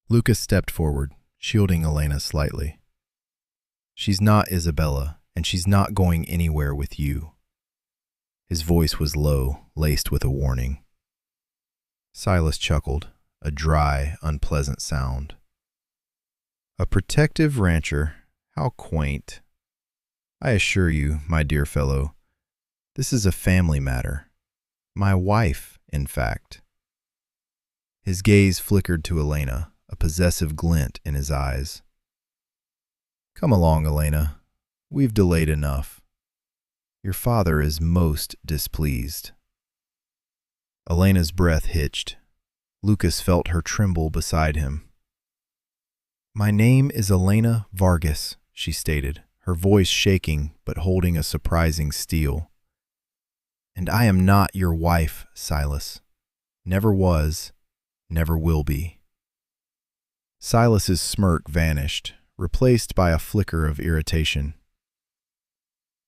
Speaker 1: Lucas stepped forward, shielding Elena slightly. "She's not Isabella, and she's not going anywhere with you." His voice was low, laced with a warning. Silas chuckled, a dry, unpleasant sound. "A protective rancher? How quaint. I assure you, my dear fellow, this is a family matter. My wife, in fact." His gaze flickered to Elena, a possessive glint in his eyes. "Come along, Elena. We've delayed enough. Your father is most displeased." Elena's breath hitched. Lucas felt her tremble beside him. "My name is Elena Vargas," she stated, her voice shaking but holding a surprising steel. "And I am not your wife, Silas. Never was, never will be." Silas's smirk vanished, replaced by a flicker of irritation.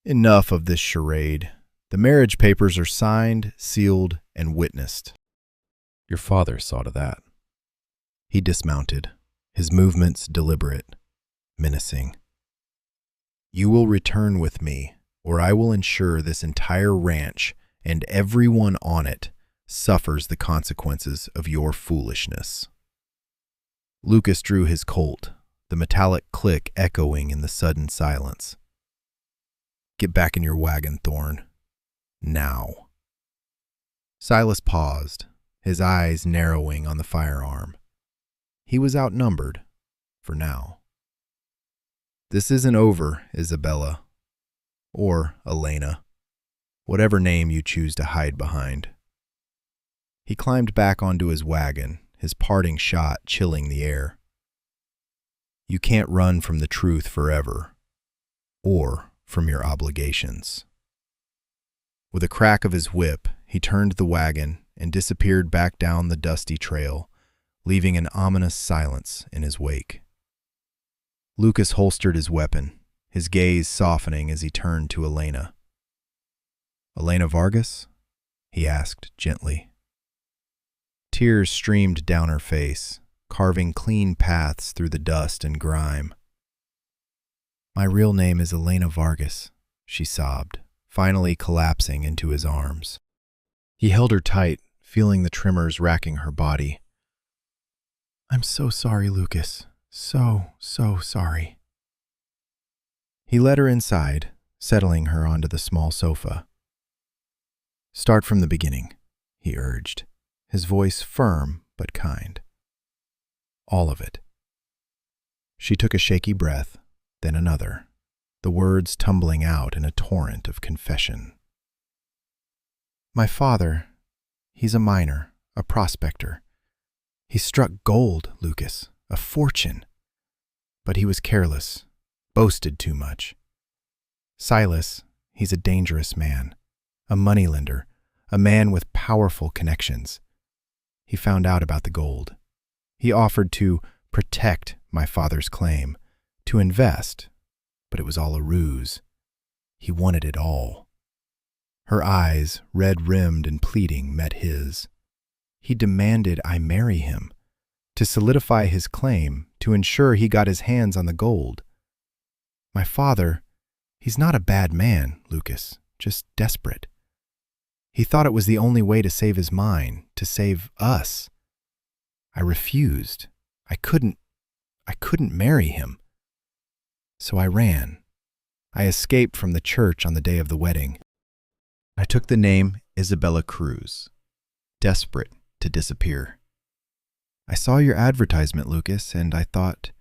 Speaker 1: "Enough of this charade. The marriage papers are signed, sealed, and witnessed." "Your father saw to that." He dismounted, his movements deliberate, menacing. "You will return with me, or I will ensure this entire ranch and everyone on it suffers the consequences of your foolishness." Lucas drew his Colt, the metallic click echoing in the sudden silence. "Get back in your wagon, Thorne. Now." Silas paused, his eyes narrowing on the firearm. He was outnumbered, for now. This isn't over, Isabella. Or Elena. Whatever name you choose to hide behind. He climbed back onto his wagon, his parting shot chilling the air. You can't run from the truth forever, or from your obligations. With a crack of his whip, he turned the wagon and disappeared back down the dusty trail, leaving an ominous silence in his wake. Lucas holstered his weapon, his gaze softening as he turned to Elena. "Elena Vargas?" he asked gently. Tears streamed down her face, carving clean paths through the dust and grime. "My real name is Elena Vargas," she sobbed, finally collapsing into his arms. He held her tight, feeling the tremors racking her body. "I'm so sorry, Lucas. So sorry." He led her inside, settling her onto the small sofa. "Start from the beginning," he urged, his voice firm but kind. "All of it." She took a shaky breath, then another, the words tumbling out in a torrent of confession. "My father, he's a miner, a prospector. He struck gold, Lucas, a fortune. But he was careless, boasted too much. Silas, he's a dangerous man, a moneylender, a man with powerful connections. He found out about the gold. He offered to protect my father's claim, to invest, but it was all a ruse. He wanted it all." Her eyes, red-rimmed and pleading, met his. He demanded I marry him, to solidify his claim, to ensure he got his hands on the gold. My father, he's not a bad man, Lucas, just desperate. He thought it was the only way to save his mine, to save us. I refused. I couldn't marry him. So I ran. I escaped from the church on the day of the wedding. I took the name Isabella Cruz, desperate to disappear. I saw your advertisement, Lucas, and I thought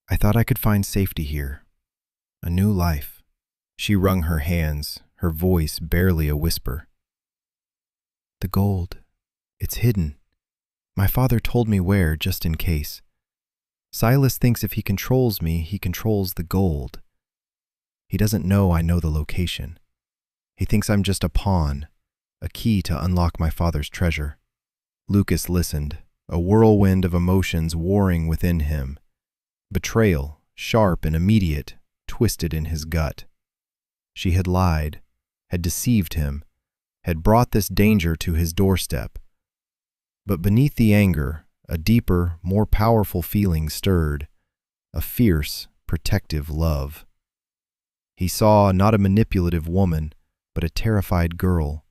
Speaker 1: I could find safety here. A new life. She wrung her hands, her voice barely a whisper. The gold. It's hidden. My father told me where, just in case. Silas thinks if he controls me, he controls the gold. He doesn't know I know the location. He thinks I'm just a pawn, a key to unlock my father's treasure. Lucas listened, a whirlwind of emotions warring within him. Betrayal, sharp and immediate, twisted in his gut. She had lied, had deceived him, had brought this danger to his doorstep. But beneath the anger, a deeper, more powerful feeling stirred, a fierce, protective love. He saw not a manipulative woman, but a terrified girl,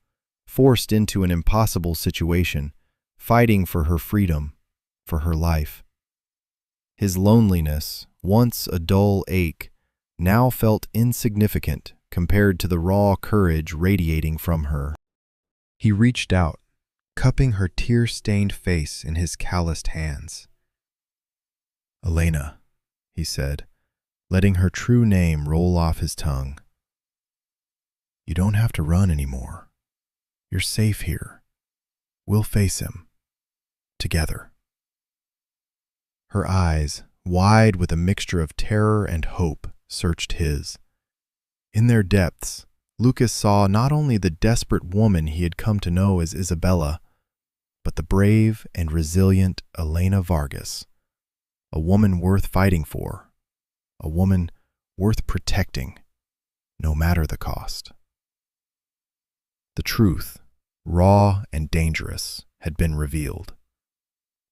Speaker 1: forced into an impossible situation, fighting for her freedom, for her life. His loneliness, once a dull ache, now felt insignificant compared to the raw courage radiating from her. He reached out, cupping her tear-stained face in his calloused hands. "Elena," he said, letting her true name roll off his tongue. "You don't have to run anymore. You're safe here. We'll face him. Together." Her eyes, wide with a mixture of terror and hope, searched his. In their depths, Lucas saw not only the desperate woman he had come to know as Isabella, but the brave and resilient Elena Vargas, a woman worth fighting for, a woman worth protecting, no matter the cost. The truth, raw and dangerous, had been revealed,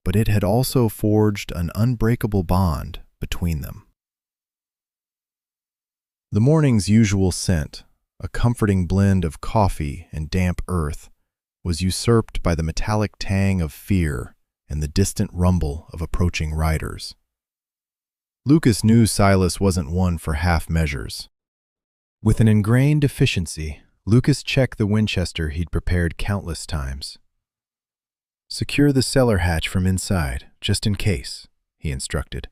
Speaker 1: but it had also forged an unbreakable bond between them. The morning's usual scent, a comforting blend of coffee and damp earth, was usurped by the metallic tang of fear and the distant rumble of approaching riders. Lucas knew Silas wasn't one for half measures. With an ingrained efficiency, Lucas checked the Winchester he'd prepared countless times. "Secure the cellar hatch from inside, just in case," he instructed,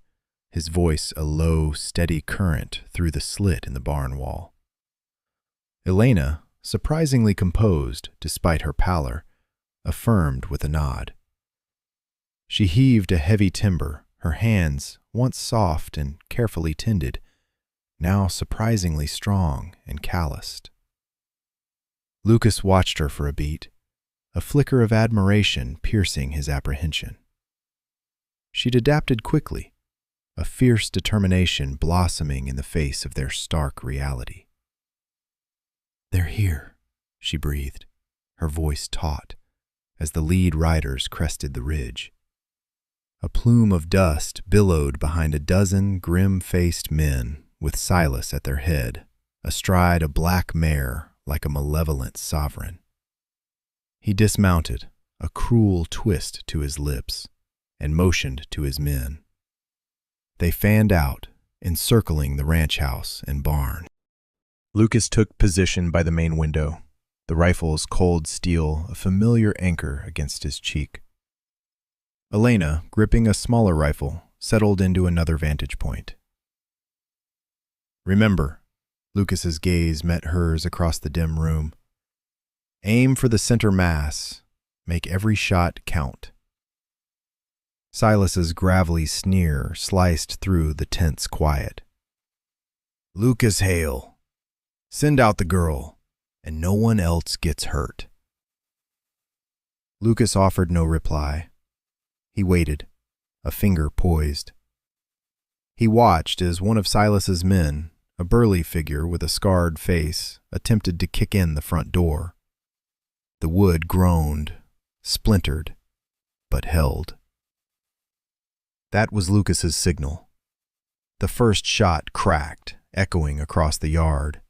Speaker 1: his voice a low, steady current through the slit in the barn wall. Elena, surprisingly composed despite her pallor, affirmed with a nod. She heaved a heavy timber, her hands, once soft and carefully tended, now surprisingly strong and calloused. Lucas watched her for a beat, a flicker of admiration piercing his apprehension. She'd adapted quickly, a fierce determination blossoming in the face of their stark reality. "They're here," she breathed, her voice taut, as the lead riders crested the ridge. A plume of dust billowed behind a dozen grim-faced men with Silas at their head, astride a black mare like a malevolent sovereign. He dismounted, a cruel twist to his lips, and motioned to his men. They fanned out, encircling the ranch house and barn. Lucas took position by the main window, the rifle's cold steel a familiar anchor against his cheek. Elena, gripping a smaller rifle, settled into another vantage point. "Remember," Lucas's gaze met hers across the dim room. "Aim for the center mass. Make every shot count." Silas's gravelly sneer sliced through the tense quiet. "Lucas Hale, send out the girl, and no one else gets hurt." Lucas offered no reply. He waited, a finger poised. He watched as one of Silas's men, a burly figure with a scarred face, attempted to kick in the front door. The wood groaned, splintered, but held. That was Lucas's signal. The first shot cracked, echoing across the yard.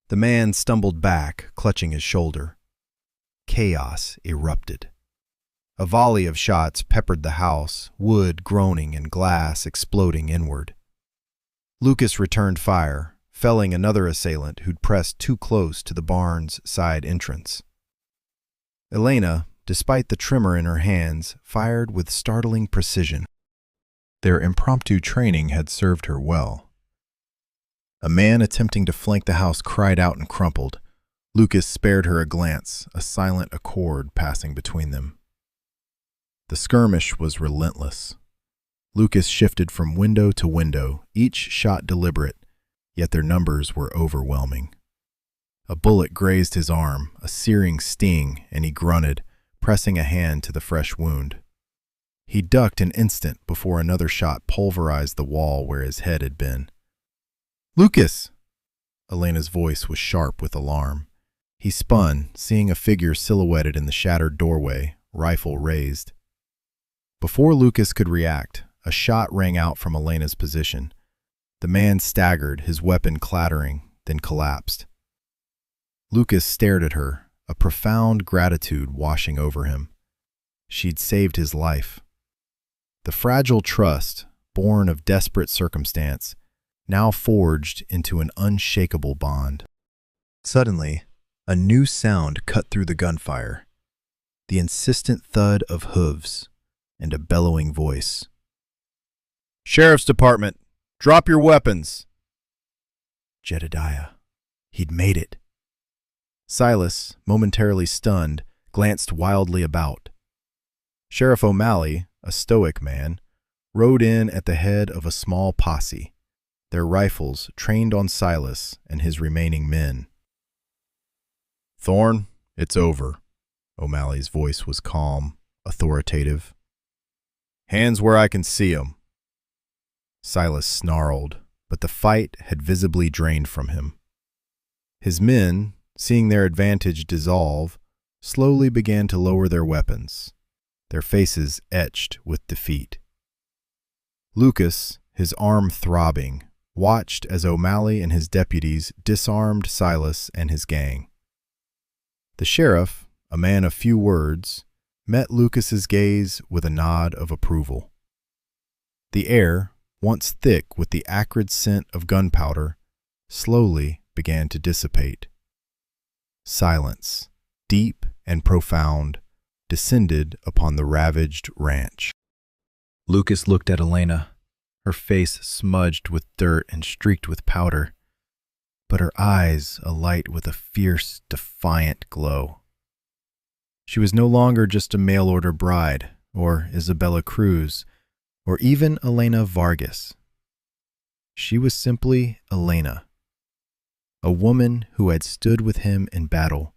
Speaker 1: The man stumbled back, clutching his shoulder. Chaos erupted. A volley of shots peppered the house, wood groaning and glass exploding inward. Lucas returned fire, felling another assailant who'd pressed too close to the barn's side entrance. Elena, despite the tremor in her hands, fired with startling precision. Their impromptu training had served her well. A man attempting to flank the house cried out and crumpled. Lucas spared her a glance, a silent accord passing between them. The skirmish was relentless. Lucas shifted from window to window, each shot deliberate, yet their numbers were overwhelming. A bullet grazed his arm, a searing sting, and he grunted, pressing a hand to the fresh wound. He ducked an instant before another shot pulverized the wall where his head had been. "Lucas!" Elena's voice was sharp with alarm. He spun, seeing a figure silhouetted in the shattered doorway, rifle raised. Before Lucas could react, a shot rang out from Elena's position. The man staggered, his weapon clattering, then collapsed. Lucas stared at her, a profound gratitude washing over him. She'd saved his life. The fragile trust, born of desperate circumstance, now forged into an unshakable bond. Suddenly, a new sound cut through the gunfire, the insistent thud of hooves and a bellowing voice. "Sheriff's Department, drop your weapons!" Jedediah. He'd made it. Silas, momentarily stunned, glanced wildly about. Sheriff O'Malley, a stoic man, rode in at the head of a small posse, their rifles trained on Silas and his remaining men. "Thorne, it's over." O'Malley's voice was calm, authoritative. "Hands where I can see 'em." Silas snarled, but the fight had visibly drained from him. His men, seeing their advantage dissolve, slowly began to lower their weapons, their faces etched with defeat. Lucas, his arm throbbing, watched as O'Malley and his deputies disarmed Silas and his gang. The sheriff, a man of few words, met Lucas's gaze with a nod of approval. The air, once thick with the acrid scent of gunpowder, slowly began to dissipate. Silence, deep and profound, descended upon the ravaged ranch. Lucas looked at Elena, her face smudged with dirt and streaked with powder, but her eyes alight with a fierce, defiant glow. She was no longer just a mail-order bride, or Isabella Cruz, or even Elena Vargas. She was simply Elena, a woman who had stood with him in battle,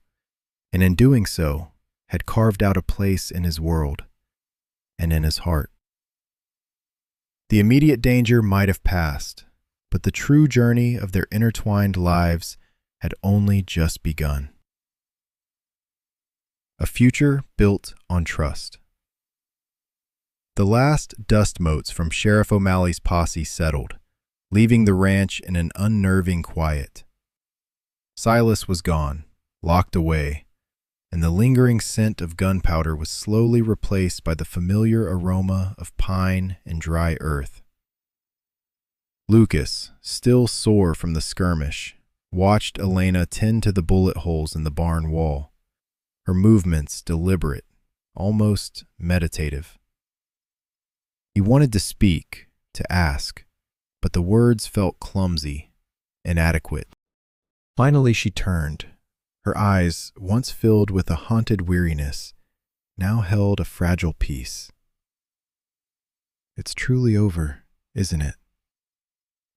Speaker 1: and in doing so, had carved out a place in his world and in his heart. The immediate danger might have passed, but the true journey of their intertwined lives had only just begun. A future built on trust. The last dust motes from Sheriff O'Malley's posse settled, leaving the ranch in an unnerving quiet. Silas was gone, locked away, and the lingering scent of gunpowder was slowly replaced by the familiar aroma of pine and dry earth. Lucas, still sore from the skirmish, watched Elena tend to the bullet holes in the barn wall, her movements deliberate, almost meditative. He wanted to speak, to ask, but the words felt clumsy, inadequate. Finally she turned. Her eyes, once filled with a haunted weariness, now held a fragile peace. "It's truly over, isn't it?"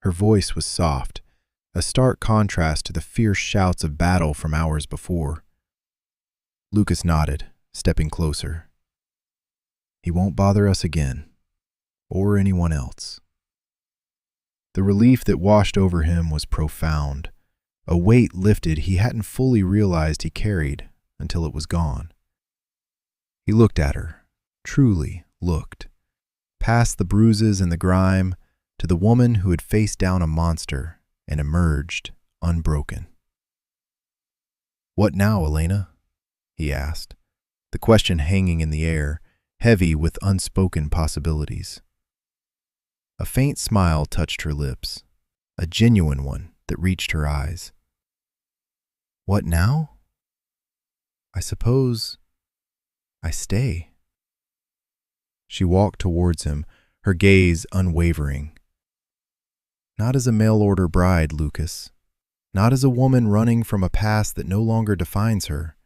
Speaker 1: Her voice was soft, a stark contrast to the fierce shouts of battle from hours before. Lucas nodded, stepping closer. "He won't bother us again, or anyone else." The relief that washed over him was profound. A weight lifted he hadn't fully realized he carried until it was gone. He looked at her, truly looked, past the bruises and the grime, to the woman who had faced down a monster and emerged unbroken. "What now, Elena?" he asked, the question hanging in the air, heavy with unspoken possibilities. A faint smile touched her lips, a genuine one that reached her eyes. "What now? I suppose I stay." She walked towards him, her gaze unwavering. "Not as a mail-order bride, Lucas. Not as a woman running from a past that no longer defines her,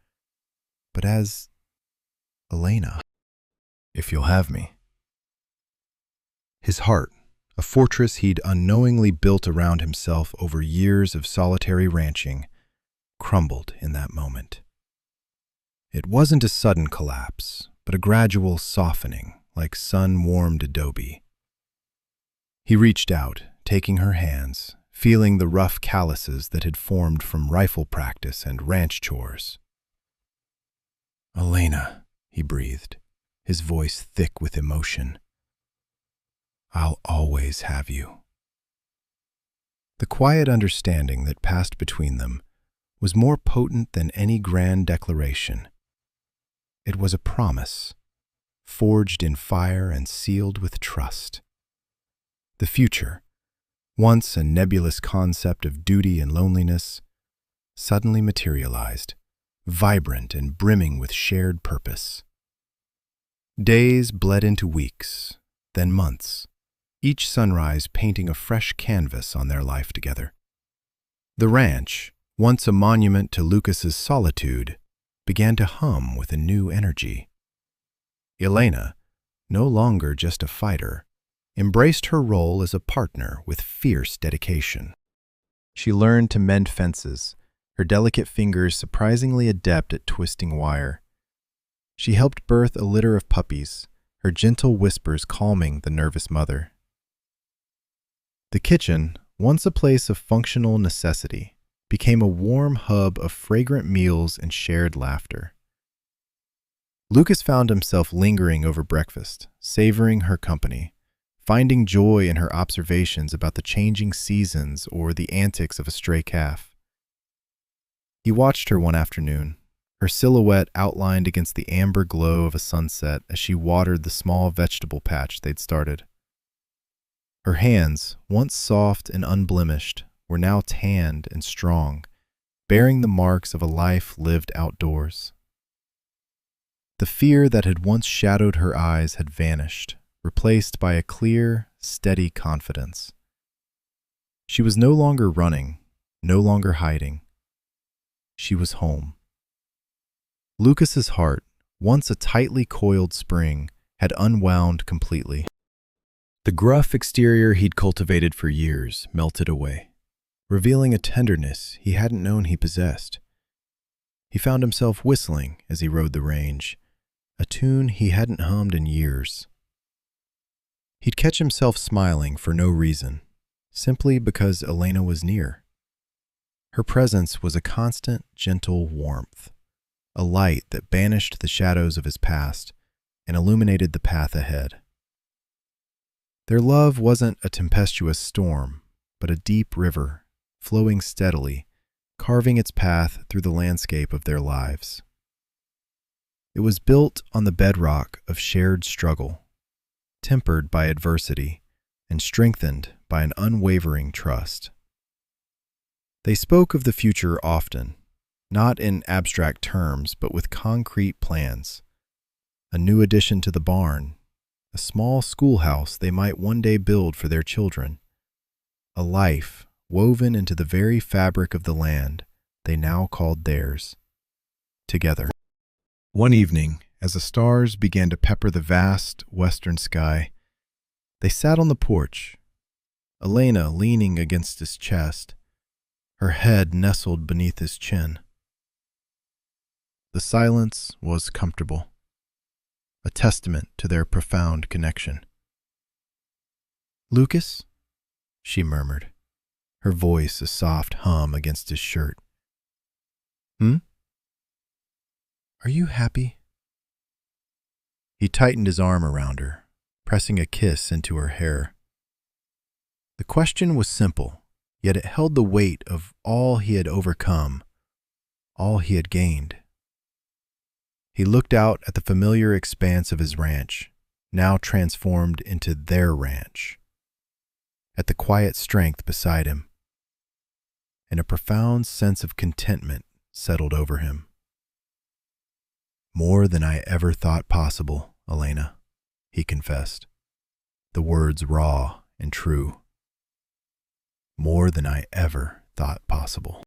Speaker 1: but as Elena, if you'll have me." His heart, a fortress he'd unknowingly built around himself over years of solitary ranching, crumbled in that moment. It wasn't a sudden collapse, but a gradual softening, like sun-warmed adobe. He reached out, taking her hands, feeling the rough calluses that had formed from rifle practice and ranch chores. "Elena," he breathed, his voice thick with emotion. "I'll always have you." The quiet understanding that passed between them was more potent than any grand declaration. It was a promise, forged in fire and sealed with trust. The future, once a nebulous concept of duty and loneliness, suddenly materialized, vibrant and brimming with shared purpose. Days bled into weeks, then months, each sunrise painting a fresh canvas on their life together. The ranch, once a monument to Lucas's solitude, began to hum with a new energy. Elena, no longer just a fighter, embraced her role as a partner with fierce dedication. She learned to mend fences, her delicate fingers surprisingly adept at twisting wire. She helped birth a litter of puppies, her gentle whispers calming the nervous mother. The kitchen, once a place of functional necessity, became a warm hub of fragrant meals and shared laughter. Lucas found himself lingering over breakfast, savoring her company, finding joy in her observations about the changing seasons or the antics of a stray calf. He watched her one afternoon, her silhouette outlined against the amber glow of a sunset as she watered the small vegetable patch they'd started. Her hands, once soft and unblemished, were now tanned and strong, bearing the marks of a life lived outdoors. The fear that had once shadowed her eyes had vanished, replaced by a clear, steady confidence. She was no longer running, no longer hiding. She was home. Lucas's heart, once a tightly coiled spring, had unwound completely. The gruff exterior he'd cultivated for years melted away, revealing a tenderness he hadn't known he possessed. He found himself whistling as he rode the range, a tune he hadn't hummed in years. He'd catch himself smiling for no reason, simply because Elena was near. Her presence was a constant, gentle warmth, a light that banished the shadows of his past and illuminated the path ahead. Their love wasn't a tempestuous storm, but a deep river, flowing steadily, carving its path through the landscape of their lives. It was built on the bedrock of shared struggle, tempered by adversity, and strengthened by an unwavering trust. They spoke of the future often, not in abstract terms, but with concrete plans. A new addition to the barn, a small schoolhouse they might one day build for their children, a life woven into the very fabric of the land they now called theirs, together. One evening, as the stars began to pepper the vast western sky, they sat on the porch, Elena leaning against his chest, her head nestled beneath his chin. The silence was comfortable, a testament to their profound connection. "Lucas?" she murmured, her voice a soft hum against his shirt. "Hmm? Are you happy?" He tightened his arm around her, pressing a kiss into her hair. The question was simple, yet it held the weight of all he had overcome, all he had gained. He looked out at the familiar expanse of his ranch, now transformed into their ranch, at the quiet strength beside him, and a profound sense of contentment settled over him. "More than I ever thought possible, Elena," he confessed, the words raw and true. "More than I ever thought possible."